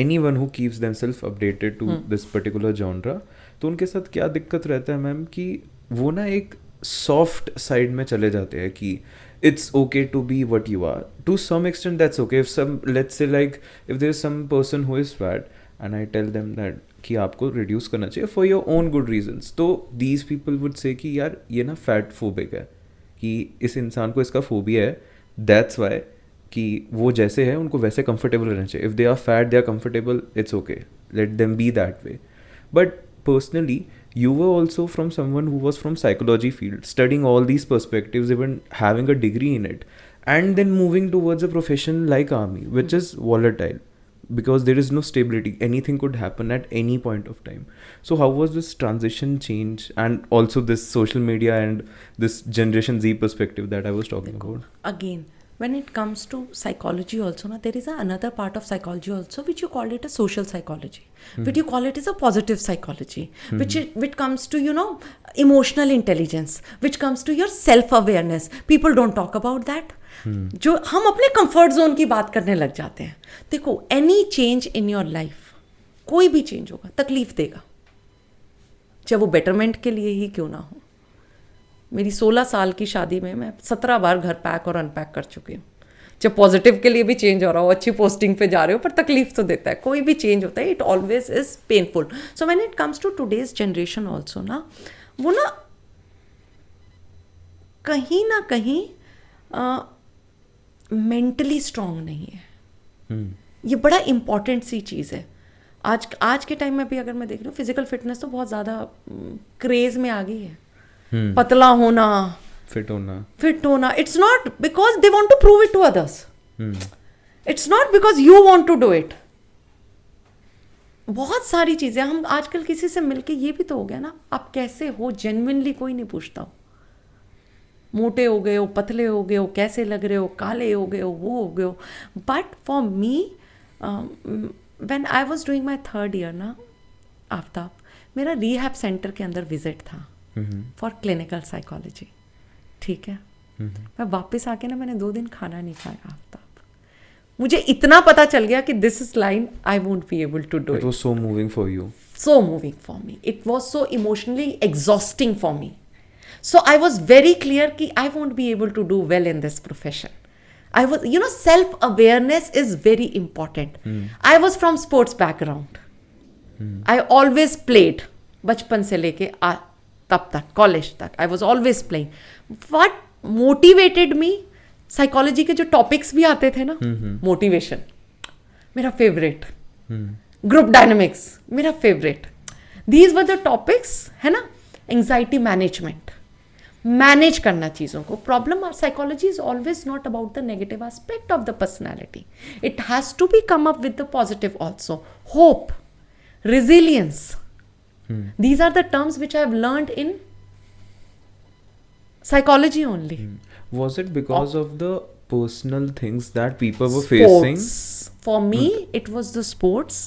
anyone who keeps themselves updated to this particular genre, तो उनके साथ क्या दिक्कत रहता है मैम कि वो ना एक सॉफ्ट साइड में चले जाते हैं कि it's okay to be what you are. To some extent that's okay. If some, let's say like if there's some person who is fat and I tell them that कि आपको reduce करना चाहिए for your own good reasons, तो these people would say कि यार ये ना fat phobic है, कि इस इंसान को इसका phobia है, that's why कि वो जैसे है उनको वैसे comfortable रहना चाहिए. If they are fat, they are comfortable, it's okay. Let them be that way. But personally, you were also from someone who was from psychology field, studying all these perspectives, even having a degree in it, and then moving towards a profession like army, which is volatile because there is no stability. Anything could happen at any point of time. So how was this transition change, and also this social media and this generation Z perspective that I was talking about? Again, when it comes to psychology also na, there is another part of psychology also which you call it a social psychology, which you call it as a positive psychology, which comes to emotional intelligence, which comes to your self awareness. People don't talk about that. जो हम अपने कंफर्ट जोन की बात करने लग जाते हैं. देखो, any change in your life, कोई भी चेंज होगा तकलीफ देगा, चाहे वो बेटरमेंट के लिए ही क्यों ना हो. मेरी 16 साल की शादी में मैं 17 बार घर पैक और अनपैक कर चुकी हूँ. जब पॉजिटिव के लिए भी चेंज हो रहा हो, अच्छी पोस्टिंग पे जा रहे हो, पर तकलीफ तो देता है. कोई भी चेंज होता है, it always is painful. So when it comes to today's generation also ना, वो ना कहीं मेंटली स्ट्रांग नहीं है. ये बड़ा इंपॉर्टेंट सी चीज़ है. आज के टाइम में भी अगर मैं देख रही हूँ, फिजिकल फिटनेस तो बहुत ज़्यादा क्रेज में आ गई है. पतला होना, फिट होना, it's not because they want to prove it to others, it's not because you want to do it. बहुत सारी चीज़ें हम आजकल किसी से मिलके, ये भी तो हो गया ना, आप कैसे हो जेन्युइनली कोई नहीं पूछता हो. मोटे हो गए हो, पतले हो गए हो, कैसे लग रहे हो, काले हो गए हो, वो हो गए हो. But for me, when I was doing my 3rd year ना, आफ्ताब, मेरा रिहैब सेंटर के अंदर विजिट था फॉर क्लिनिकल साइकोलॉजी. ठीक है, मैं वापस आके ना, मैंने 2 दिन खाना नहीं खाया आफ्ताब. मुझे इतना पता चल गया कि this is line I won't be able to do it. It was so moving for you. So moving for me. It was so emotionally exhausting for me. So I was very clear कि I won't be able to do well in this profession. I was, self-awareness is very important. I was from sports background. I always played. बचपन से लेके तब तक, कॉलेज तक, I was always playing. What motivated me? Psychology के जो टॉपिक्स भी आते थे ना, मोटिवेशन मेरा फेवरेट, ग्रुप डायनामिक्स मेरा favourite. These were the topics, है ना. एंजाइटी मैनेजमेंट, मैनेज करना चीज़ों को. Problem psychology is always not about the negative aspect of the personality. It has to be come up with the positive also. Hope, resilience, these are the terms which I have learned in psychology only. Was it because of the personal things that people were facing? For me, it was the sports,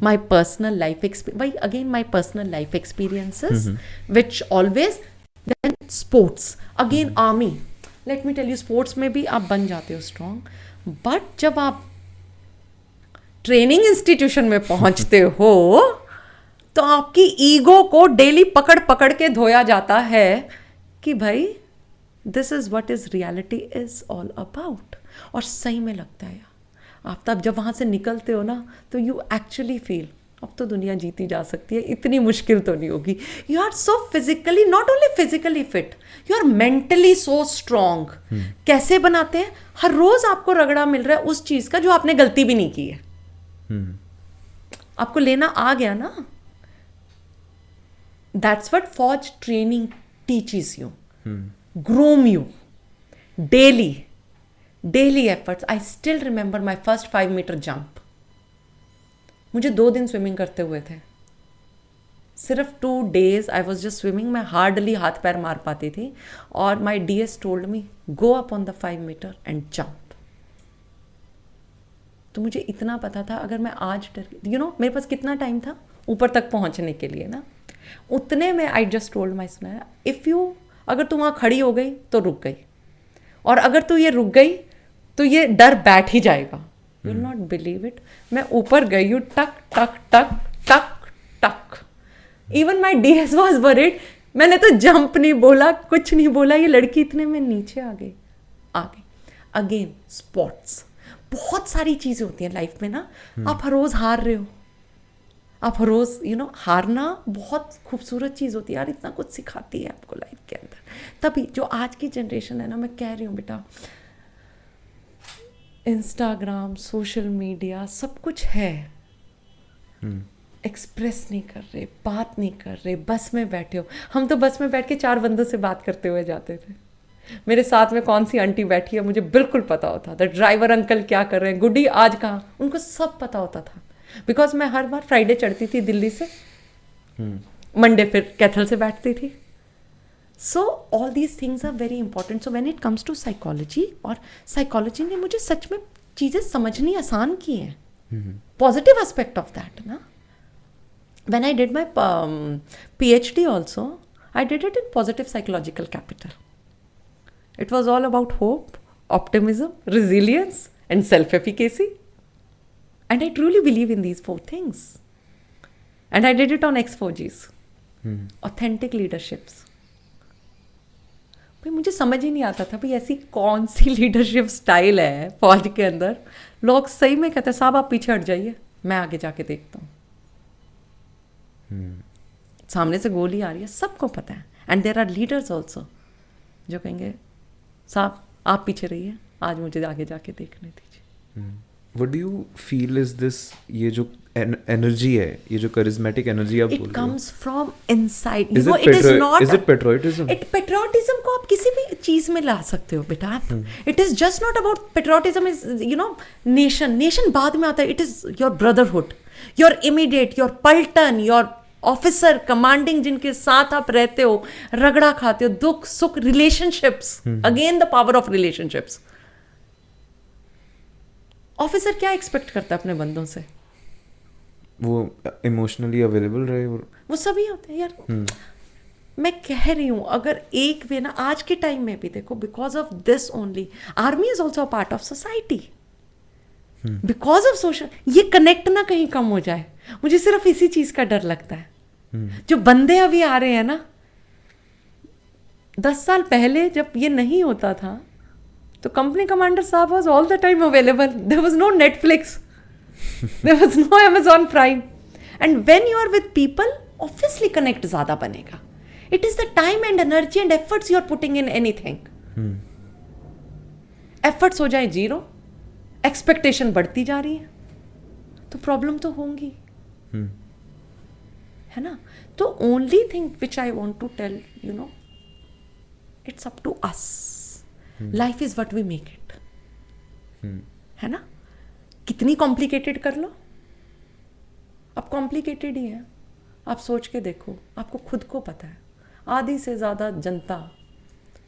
my personal life experience. Again, my personal life experiences, which always. Then sports. Again, army. Let me tell you, sports में भी आप बन जाते हो strong. But जब आप ट्रेनिंग इंस्टीट्यूशन में पहुंचते हो, तो आपकी ईगो को डेली पकड़ पकड़ के धोया जाता है कि भाई this is what is reality is all about. और सही में लगता है आप तब जब वहाँ से निकलते हो ना, तो यू एक्चुअली फील अब तो दुनिया जीती जा सकती है, इतनी मुश्किल तो नहीं होगी. You are so physically, not only physically fit, you are mentally so strong. कैसे बनाते हैं? हर रोज आपको रगड़ा मिल रहा है उस चीज का जो आपने गलती भी नहीं की है. आपको लेना आ गया ना. That's what forge training teaches you, groom you daily efforts. I still remember my first 5 metre jump. मुझे 2 दिन स्विमिंग करते हुए थे, सिर्फ 2 days I was just swimming. मैं हार्डली हाथ पैर मार पाती थी. और my DS told me go up on the 5 metre and jump. तो मुझे इतना पता था, अगर मैं आज मेरे पास कितना टाइम था ऊपर तक पहुंचने के लिए ना, उतने में आई जस्ट टोल्ड माई सन, अगर तू वहाँ खड़ी हो गई तो रुक गई, और अगर तू ये रुक गई तो ये डर बैठ ही जाएगा. You will not believe it, मैं ऊपर गई हूँ, टक टक टक टक टक. Even my DS was worried. मैंने तो जंप नहीं बोला, कुछ नहीं बोला, ये लड़की इतने में नीचे आ गई. अगेन स्पोर्ट्स, बहुत सारी चीज़ें होती हैं लाइफ में ना. आप हर रोज़ हार रहे हो, आप हर रोज़ हारना बहुत खूबसूरत चीज़ होती है यार, इतना कुछ सिखाती है आपको लाइफ के अंदर. तभी जो आज की जनरेशन है ना, मैं कह रही हूँ बेटा, इंस्टाग्राम, सोशल मीडिया, सब कुछ है, एक्सप्रेस नहीं कर रहे, बात नहीं कर रहे, बस में बैठे हो. हम तो बस में बैठ के 4 बंदों से बात करते हुए जाते थे. मेरे साथ में कौन सी आंटी बैठी है मुझे बिल्कुल पता होता था. ड्राइवर अंकल क्या कर रहे हैं, गुड्डी आज कहाँ, उनको सब पता होता था. बिकॉज मैं हर बार फ्राइडे चढ़ती थी दिल्ली से, मंडे फिर कैथल से बैठती थी. So all these things are very important. So when it comes to psychology, और साइकोलॉजी ने मुझे सच में चीज़ें समझनी आसान की हैं. पॉजिटिव एस्पेक्ट ऑफ दैट ना. When I did my PhD also, I did it in positive psychological capital. It was all about hope, optimism, resilience, and self-efficacy. And I truly believe in these 4 things. And I did it on X4Gs. Authentic leaderships. भाई मुझे समझ ही नहीं आता था भाई ऐसी कौन सी लीडरशिप स्टाइल है फौज के अंदर. लोग सही में कहते हैं साहब आप पीछे हट जाइए, मैं आगे जाके देखता हूँ. सामने से गोली आ रही है, सबको पता है. And there are leaders also जो कहेंगे साहब आप पीछे रहिए, आज मुझे आगे जाके देखने दीजिए. What do you feel is this, ये जो एनर्जी है, ये जो करिज्मेटिक एनर्जी आप बोल रहे हो, it comes from inside. Is it patriotism? Patriotism को आप किसी भी चीज में ला सकते हो बेटा. It is just not about patriotism is nation बाद में आता है. It is your brotherhood, your immediate, your paltan, your officer commanding जिनके साथ आप रहते हो, रगड़ा खाते हो, दुख सुख, relationships. Again the power of relationships. Officer क्या एक्सपेक्ट करता है अपने बंदों से? वो इमोशनली अवेलेबल रहे. वो सभी होते हैं यार. मैं कह रही हूं अगर एक भी ना आज के टाइम में भी देखो, because of this only army is also a part of society. Because of social, ये कनेक्ट ना कहीं कम हो जाए. मुझे सिर्फ इसी चीज का डर लगता है. जो बंदे अभी आ रहे हैं ना, 10 साल पहले जब ये नहीं होता था तो कंपनी कमांडर साहब was all the time available. There was no Netflix, there was no Amazon Prime. And when you are with people, obviously connect ज्यादा बनेगा. It is the time and energy and efforts you are putting in anything. Efforts हो जाए जीरो, एक्सपेक्टेशन बढ़ती जा रही है, तो प्रॉब्लम तो होंगी. है ना. तो only thing which I want to tell you know, it's up to us. Life is what we make it. है ना. कितनी कॉम्प्लिकेटेड कर लो, अब कॉम्प्लिकेटेड ही है. आप सोच के देखो, आपको खुद को पता है आधी से ज्यादा जनता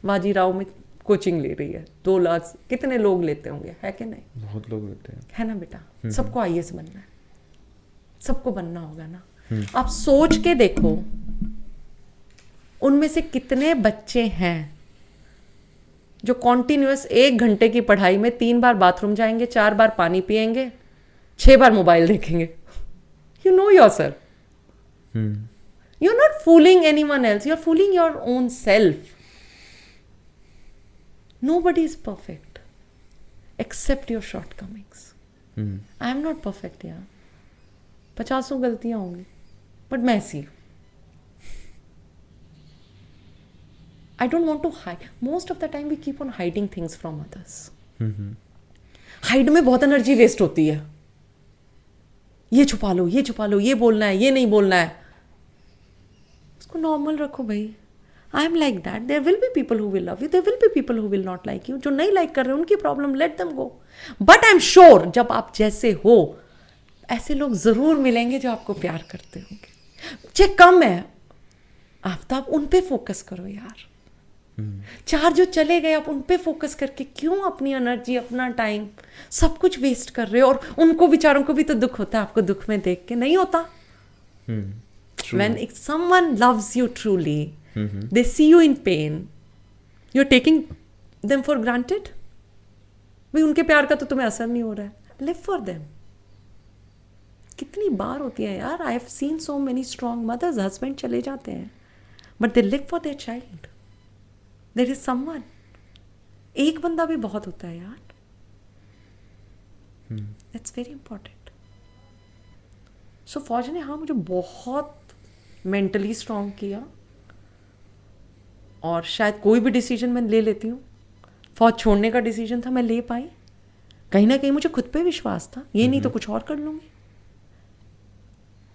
बाजीराव में कोचिंग ले रही है. 2 लाख कितने लोग लेते होंगे, है कि नहीं? बहुत लोग लेते हैं. है ना बेटा. सबको आईएएस बनना है, सबको बनना होगा ना. आप सोच के देखो उनमें से कितने बच्चे हैं जो कॉन्टिन्यूअस 1 घंटे की पढ़ाई में 3 बार बाथरूम जाएंगे, 4 बार पानी पिएंगे, 6 बार मोबाइल देखेंगे. You know yourself. You're not fooling anyone else, you're fooling your own self. Nobody is perfect except your shortcomings. I am not perfect यार. 50 गलतियां होंगी, बट मैं ऐसी हूं. I don't want to hide. Most of the time we keep on hiding things from others. Hide में बहुत एनर्जी वेस्ट होती है. ये छुपा लो, ये छुपा लो, ये बोलना है, ये नहीं बोलना है. उसको नॉर्मल रखो भाई. I am like that. There will be people who will love you, there will be people who will not like you. जो नहीं लाइक कर रहे उनकी problem, let them go. But I am sure जब आप जैसे हो ऐसे लोग जरूर मिलेंगे जो आपको प्यार करते होंगे. चाहे कम है, आप उन पे फोकस करो यार. 4 जो चले गए आप उन पे फोकस करके क्यों अपनी एनर्जी, अपना टाइम, सब कुछ वेस्ट कर रहे हो. और उनको बेचारों को भी तो दुख होता है आपको दुख में देख के. नहीं होता. When someone loves you truly, they see you in pain, you're taking them for granted. भाई उनके प्यार का तो तुम्हें असर नहीं हो रहा है. Live for them. कितनी बार होती है यार. I have seen so many strong mothers, husband चले जाते हैं but they live for their child. There is someone. एक बंदा भी बहुत होता है यार. That's very important. So फौज ने हाँ मुझे बहुत मेंटली स्ट्रांग किया. और शायद कोई भी डिसीजन मैं ले लेती हूँ, फौज छोड़ने का डिसीजन था, मैं ले पाई. कहीं ना कहीं मुझे खुद पे विश्वास था, ये नहीं तो कुछ और कर लूँगी.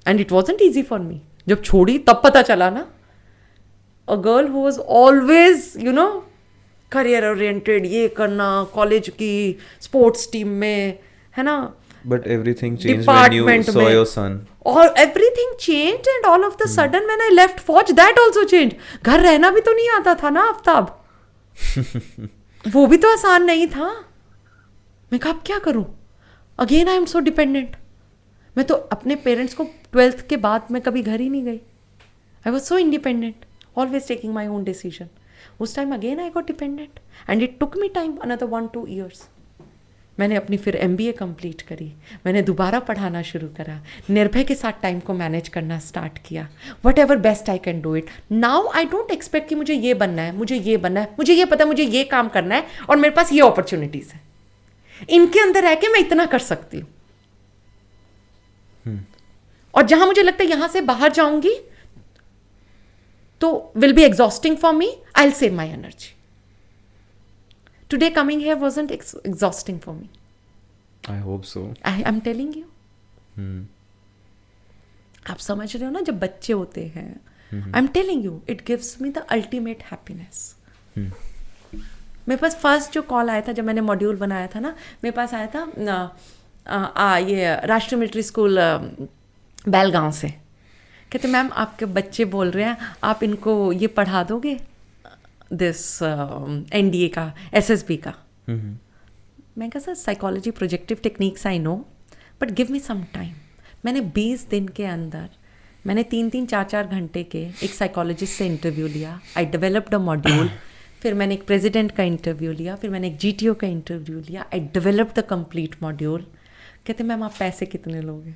And it wasn't easy for me. जब छोड़ी तब पता चला ना. A girl who was always you know career oriented, ये करना, कॉलेज की स्पोर्ट्स टीम में, है ना, But everything changed when you Department saw में. your son. और everything changed and all of the sudden when I left फौज that also changed. घर रहना भी तो नहीं आता था ना आफ्ताब. वो भी तो आसान नहीं था. मैं कहा अब क्या करूं. Again I am so dependent. मैं तो अपने पेरेंट्स को 12th के बाद मैं कभी घर ही नहीं गई. I was so independent, always taking my own decision. उस time again I got dependent and it took me time another 1-2 years. मैंने अपनी फिर MBA कंप्लीट करी. मैंने दोबारा पढ़ाना शुरू करा. निर्भय के साथ टाइम को मैनेज करना स्टार्ट किया. What ever best I can do it. Now I don't expect कि मुझे ये बनना है, मुझे ये बनना है, मुझे ये पता है मुझे ये काम करना है और मेरे पास ये अपॉर्चुनिटीज़ है. इनके अंदर रह के मैं इतना कर सकती हूँ. और जहां मुझे लगता है यहां से बाहर जाऊंगी तो will be exhausting for me, I will save my energy. Today coming here wasn't exhausting for me. I hope so. I am telling you. Hmm. आप समझ रहे हो ना, जब बच्चे होते हैं, आई am telling you it gives me the ultimate happiness. मेरे पास फर्स्ट जो कॉल आया था जब मैंने मॉड्यूल बनाया था ना, मेरे पास आया था ये राष्ट्रीय मिलिट्री स्कूल बेलगांव से. कहते मैम आपके बच्चे बोल रहे हैं आप इनको ये पढ़ा दोगे दिस NDA का SSB का. मैं कहा sir psychology projective techniques I know but give me some time. मैंने 20 दिन के अंदर मैंने 3-3, 4-4 घंटे के एक साइकोलॉजिस्ट से इंटरव्यू लिया. I developed a module. फिर मैंने एक प्रेसिडेंट का इंटरव्यू लिया. फिर मैंने एक GTO का इंटरव्यू लिया. I developed the complete module. कहते मैम आप पैसे कितने लोगे.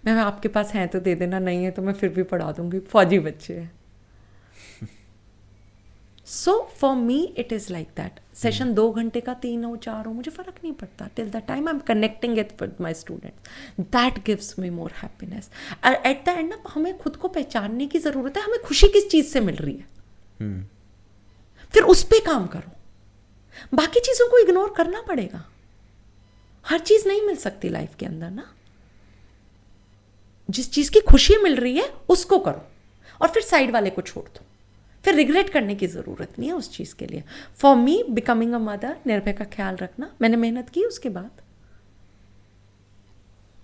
मैम आपके पास हैं तो दे देना, नहीं है तो मैं फिर भी पढ़ा दूंगी, फौजी बच्चे हैं. So for me it is like that. Session 2 घंटे का 3 हो 4 हो मुझे फ़र्क नहीं पड़ता. Till the time I am connecting it with my students, that gives me more happiness. Eight the and ना हमें खुद को पहचानने की ज़रूरत है. हमें खुशी किस चीज़ से मिल रही है, फिर उस पर काम करो. बाकी चीज़ों को इग्नोर करना पड़ेगा. हर चीज़ नहीं मिल सकती लाइफ के अंदर ना. जिस चीज़ की खुशी मिल रही है उसको करो और फिर साइड वाले को छोड़ दो. फिर रिग्रेट करने की ज़रूरत नहीं है उस चीज़ के लिए. For me becoming a mother, निर्भय का ख्याल रखना, मैंने मेहनत की. उसके बाद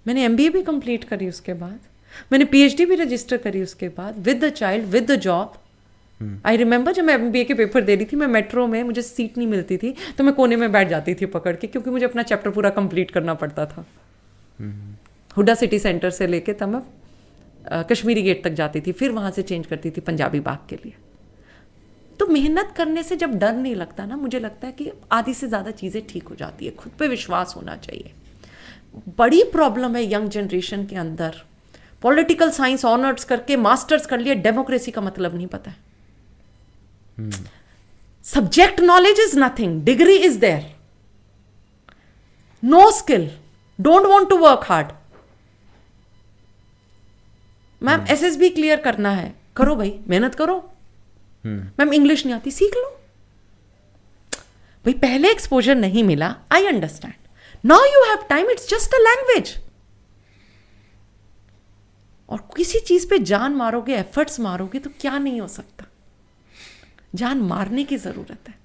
मैंने MBA भी कंप्लीट करी. उसके बाद मैंने PhD भी रजिस्टर करी. उसके बाद with the child with the job. I remember जब मैं MBA के पेपर दे रही थी, मैं मेट्रो में मुझे सीट नहीं मिलती थी तो मैं कोने में बैठ जाती थी पकड़ के, क्योंकि मुझे अपना चैप्टर पूरा कंप्लीट करना पड़ता था. हुडा सिटी सेंटर से लेके तब मैं कश्मीरी गेट तक जाती थी, फिर वहाँ से चेंज करती थी पंजाबी बाग के लिए. तो मेहनत करने से जब डर नहीं लगता ना, मुझे लगता है कि आधी से ज़्यादा चीज़ें ठीक हो जाती है. खुद पे विश्वास होना चाहिए. बड़ी प्रॉब्लम है यंग जनरेशन के अंदर. पॉलिटिकल साइंस ऑनर्स करके मास्टर्स कर लिया, डेमोक्रेसी का मतलब नहीं पता है. Subject knowledge is nothing, degree is there, no skill, don't want to work hard. Ma'am SSB clear करना है, करो भाई, मेहनत करो. मैम इंग्लिश नहीं आती, सीख लो भाई. पहले एक्सपोजर नहीं मिला, I understand. Now you have time, it's just a language. और किसी चीज पे जान मारोगे, एफर्ट्स मारोगे तो क्या नहीं हो सकता. जान मारने की जरूरत है.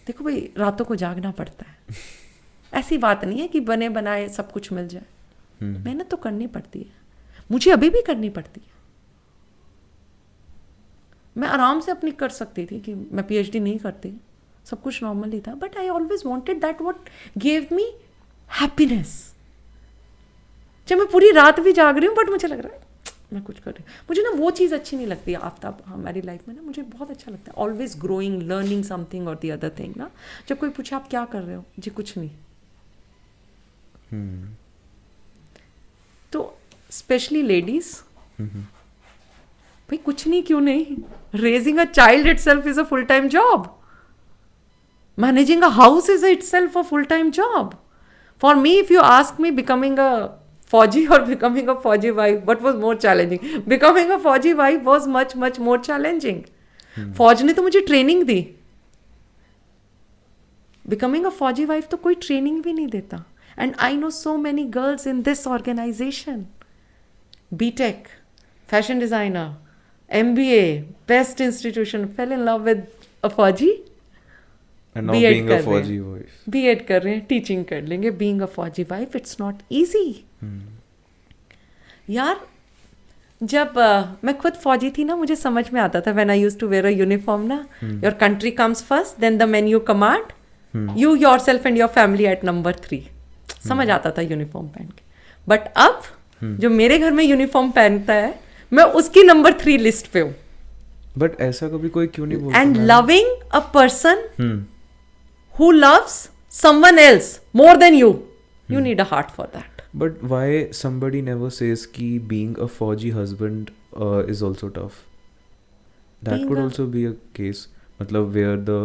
देखो भाई, रातों को जागना पड़ता है. ऐसी बात नहीं है कि बने बनाए सब कुछ मिल जाए. मेहनत तो करनी पड़ती है. मुझे अभी भी करनी पड़ती है. मैं आराम से अपनी कर सकती थी कि मैं PhD नहीं करती, सब कुछ नॉर्मली था, but I always wanted that what give me happiness. जब मैं पूरी रात भी जाग रही हूँ बट मुझे लग रहा है मैं कुछ कर रही हूँ. मुझे ना वो चीज़ अच्छी नहीं लगती है आफ्ताब हमारी लाइफ में ना. मुझे बहुत अच्छा लगता है ऑलवेज ग्रोइंग, लर्निंग समथिंग और द अदर थिंग ना. जब कोई पूछे आप क्या कर रहे हो, जी कुछ नहीं. तो स्पेशली लेडीज, भाई कुछ नहीं क्यों नहीं. Raising a child itself is a full time job. Managing a house is itself a full time job. For me, if you ask me, becoming a फौजी or becoming a फौजी wife, what was more challenging? Becoming a फौजी wife was much much more challenging. फौज ने तो मुझे ट्रेनिंग दी. Becoming a फौजी wife तो कोई ट्रेनिंग भी नहीं देता. And I know so many girls in this organization. BTech, fashion designer, MBA, best institution, fell in love with a फौजी. And now B.Ed being a कर रहे फौजी हैं, wife. B.Ed कर रहे हैं, टीचिंग कर लेंगे. Being a fauji wife it's not easy यार. जब मैं खुद फौजी थी ना, मुझे समझ में आता था when I used to wear a uniform ना, your country comes first, then the men you command, you yourself and your family at number 3. समझ आता था यूनिफॉर्म पहन के. बट अब जो मेरे घर में यूनिफॉर्म पहनता है, मैं उसकी नंबर 3 लिस्ट पे हूँ. बट ऐसा कभी कोई क्यों नहीं बोलता? And loving a person Hmm. who loves someone else more than you, you need a heart for that. But why somebody never says ki being a Fauji husband is also tough? That Being could a- also be a case. Matlab where the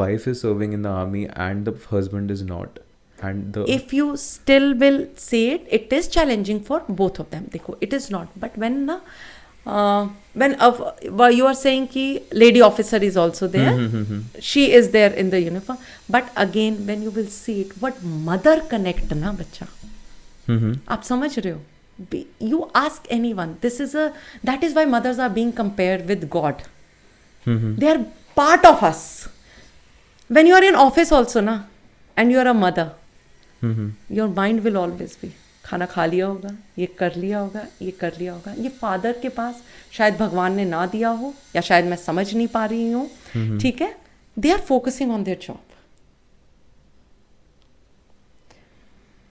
wife is serving in the army and the husband is not. And the If you still will say it, it is challenging for both of them. देखो, it is not. But when na, you are saying ki lady officer is also there, she is there in the uniform. But again, when you will see it, what mother connect na बच्चा, आप समझ रहे हो? You ask anyone. That is why mothers are being compared with God. They are part of us. When you are in office also na, and you are a mother, your mind will always be, खाना खा लिया होगा, ये कर लिया होगा, ये कर लिया होगा. ये फादर के पास शायद भगवान ने ना दिया हो, या शायद मैं समझ नहीं पा रही हूँ. ठीक है, they are focusing on their job.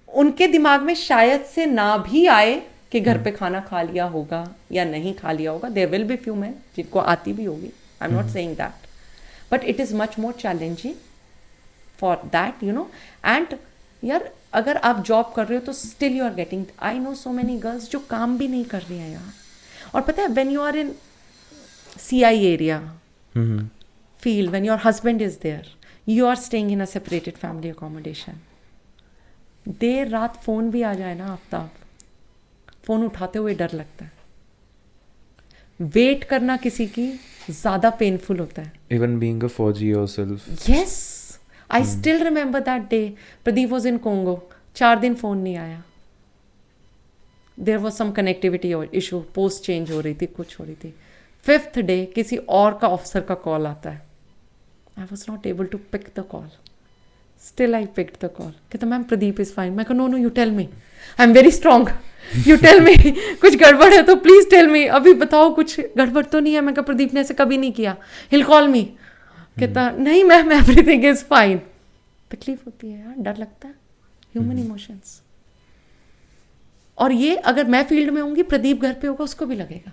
उनके दिमाग में शायद से ना भी आए कि घर पे खाना खा लिया होगा या नहीं खा लिया होगा. There will be few men जिनको आती भी होगी. I am not saying that, but it is much more challenging for that, you know. And यार, अगर आप जॉब कर रहे हो तो still you are getting, I know so many girls जो काम भी नहीं कर रही हैं यार. और पता है, when you are in CI area field, when your husband is there, you are staying in a separated family accommodation. देर रात फोन भी आ जाए ना आफ्ताब, फोन उठाते हुए डर लगता है. वेट करना किसी की ज्यादा पेनफुल होता है. even being a Fauji yourself. Yes, I still remember that day. Pradeep was in Congo. 4 दिन फोन नहीं आया. There was some connectivity issue. Post change हो रही थी, कुछ हो रही थी. 5th day किसी और का ऑफिसर का कॉल आता है. I was not able to pick the call. Still I picked the call. कहता मैम प्रदीप इज फाइन. मैं कहा no you tell me, I am very strong, you tell me. कुछ गड़बड़ है तो प्लीज टेल मी, अभी बताओ कुछ गड़बड़ तो नहीं है. मैं कहा प्रदीप ने ऐसे कभी नहीं किया, हिल कॉल मी. कहता नहीं मैम एवरीथिंग इज फाइन. तकलीफ होती है यार, डर लगता है, ह्यूमन इमोशंस. और ये अगर मैं फील्ड में होंगी, प्रदीप घर पे होगा, उसको भी लगेगा.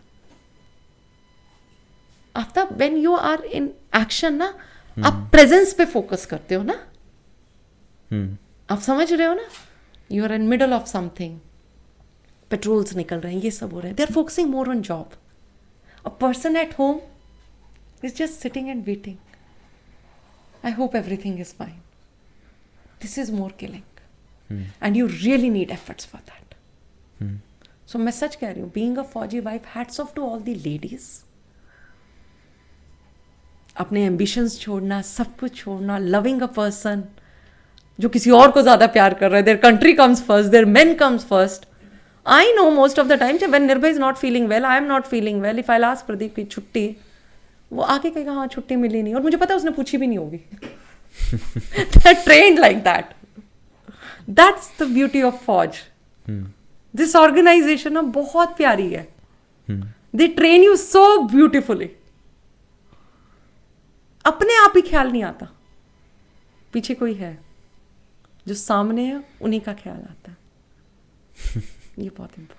After when you are in action ना, आप प्रेजेंस पे फोकस करते हो ना. आप समझ रहे हो ना, you are in middle of something, patrols निकल रहे हैं, ये सब हो रहे हैं. They are focusing more on job. A person at home is just sitting and waiting. I hope everything is fine. This is more killing, and you really need efforts for that. So मैं सच कह रही हूँ, being a fauji wife, hats off to all the ladies. अपने एम्बिशंस छोड़ना, सब कुछ छोड़ना, लविंग अ पर्सन जो किसी और को ज्यादा प्यार कर रहा है. Their country comes first, their men comes first. I know most of the time when Nirbhay is not feeling well, I am not feeling well, if I ask Pradeep की छुट्टी, वो आके कहेगा हाँ छुट्टी मिली नहीं, और मुझे पता है उसने पूछी भी नहीं होगी. They are trained like that. That's the beauty of फौज. This organization ना बहुत प्यारी है. They train you so beautifully. अपने आप ही ख्याल नहीं आता, पीछे कोई है, जो सामने है उन्हीं का ख्याल आता है. ये बहुत इम्पोर्टेंट.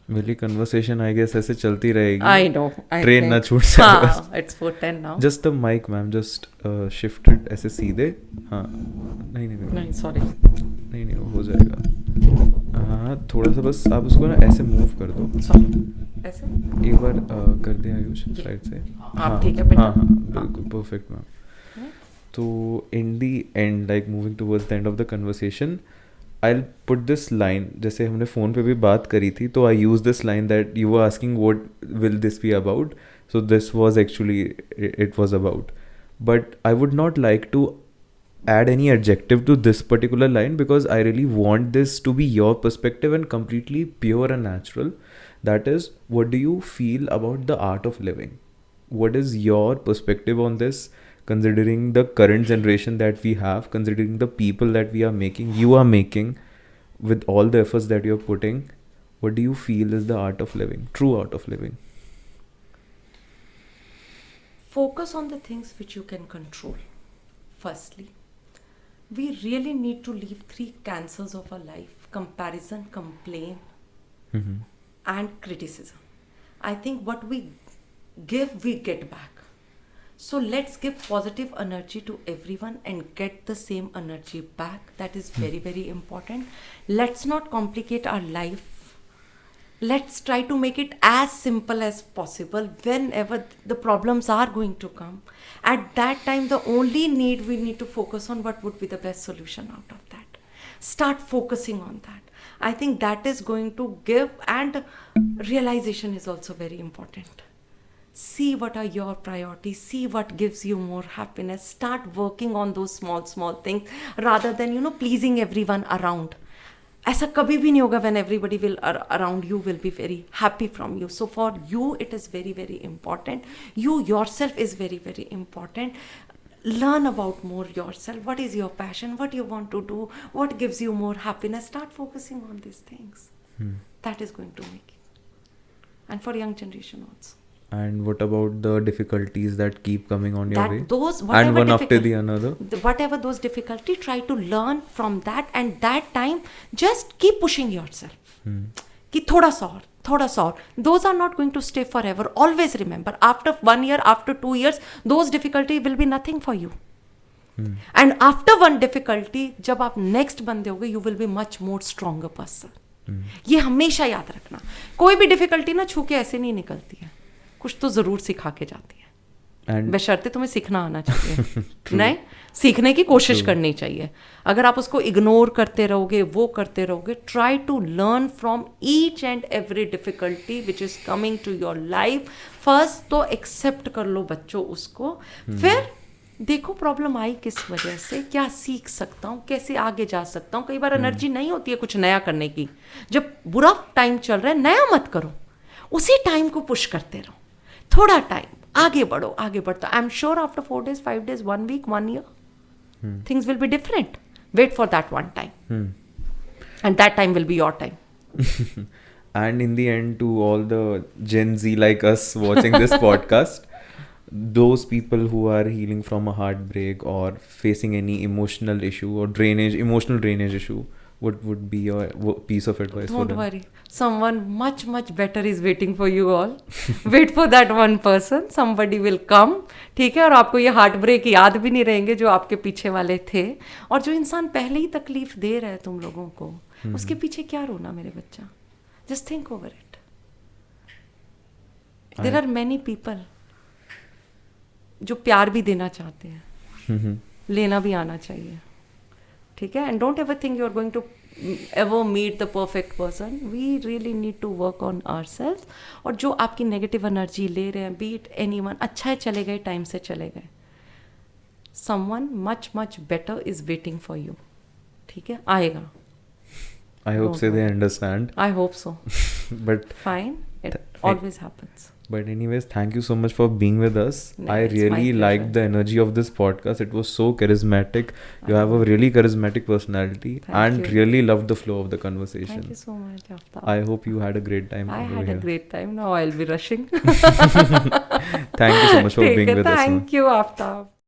मेरी कन्वर्सेशन आई गेस ऐसे चलती रहेगी. आई नो, ट्रेन ना छूट जाए. हाँ, it's 4:10 now. Just the mic ma'am, just shifted ऐसे सीधे. हाँ नहीं सॉरी. नहीं हो जाएगा. हाँ थोड़ा सा बस आप उसको ना ऐसे मूव कर दो. सॉरी, ऐसे एक बार कर दे आयुष साइड से. आप ठीक है बेटा? हाँ बिल्कुल परफेक्ट मैम. तो in the end, like moving towards the end of the conversation, I'll put this line, जैसे हमने फ़ोन पे भी बात करी थी, तो I use this line that you were asking what will this be about. So this was actually, it was about. But I would not like to add any adjective to this particular line, because I really want this to be your perspective and completely pure and natural. That is, what do you feel about the art of living? What is your perspective on this? considering the current generation that we have, considering the people that we are making, you are making, with all the efforts that you're putting, what do you feel is the art of living, true art of living? Focus on the things which you can control. Firstly, we really need to leave 3 cancers of our life: comparison, complaint, Mm-hmm. and criticism. I think what we give, we get back. So let's give positive energy to everyone and get the same energy back. That is very, very important. Let's not complicate our life. Let's try to make it as simple as possible. Whenever the problems are going to come, at that time, the only need we need to focus on what would be the best solution out of that. Start focusing on that. I think that is going to give, and realization is also very important. See what are your priorities, see what gives you more happiness. Start working on those small things rather than pleasing everyone around. ऐसा कभी भी नहीं होगा when everybody will around you will be very happy from you. So for you it is very, very important. You yourself is very, very important. Learn about more yourself. What is your passion? What you want to do? What gives you more happiness? Start focusing on these things. That is going to make it. And for young generation also. And what about the difficulties that keep coming on your way? Those And whatever one after the another? whatever those difficulty, try to learn from that, and that time just keep pushing yourself. कि थोड़ा सा और. Those are not going to stay forever. Always remember, after 1 year, after 2 years, those difficulty will be nothing for you. And after one difficulty, जब आप next बंदे होगे, you will be much more stronger person. ये हमेशा याद रखना. कोई भी difficulty ना छू के ऐसे नहीं निकलती है. कुछ तो ज़रूर सिखा के जाती है. And बशर्ते तुम्हें सीखना आना चाहिए. नहीं, सीखने की कोशिश करनी चाहिए. अगर आप उसको इग्नोर करते रहोगे, वो करते रहोगे, try to learn from each and every difficulty which is coming to your life. First तो एक्सेप्ट कर लो बच्चों उसको, फिर देखो प्रॉब्लम आई किस वजह से, क्या सीख सकता हूँ, कैसे आगे जा सकता हूँ. कई बार एनर्जी नहीं होती है कुछ नया करने की. जब बुरा टाइम चल रहा है, नया मत करो, उसी टाइम को पुश करते रहो. थोड़ा टाइम आगे बढ़ो. आई am sure after 4 days, 5 days, 1 week, 1 year, things will be different. Wait for that one time. And that time will be your time. And in the end, to all the Gen Z like us watching this podcast, those people who are healing from a heartbreak or facing any emotional issue or emotional drainage issue, what would be your piece of advice for Don't them? worry. Someone much, much better is waiting for you all. Wait for that one person. Somebody will come. ठीक है. और आपको ये हार्ट ब्रेक याद भी नहीं रहेंगे जो आपके पीछे वाले थे. और जो इंसान पहले ही तकलीफ दे रहा है तुम लोगों को, उसके पीछे क्या रोना मेरे बच्चा. Just think over it. There are many people जो प्यार भी देना चाहते हैं. लेना भी आना चाहिए. ठीक है. And don't ever think you are going to ever meet the perfect person. We really need to work on ourselves. और जो आपकी नेगेटिव एनर्जी ले रहे हैं, बीट एनीवन, अच्छा है चले गए, टाइम से चले गए. Someone much much better is waiting for you. ठीक है. आएगा. I hope Don't say they worry. understand. I hope so. But Fine. It always happens. anyways, thank you so much for being with us. No, I it's my really pleasure. liked the energy of this podcast. It was so charismatic. You have a really charismatic personality. Thank And you. really loved the flow of the conversation. Thank you so much, Aftab. I hope you had a great time I over had here. a great time. Now I'll be rushing. Thank you so much for ठीक being है. with us. ma'am. Thank you, Aftab.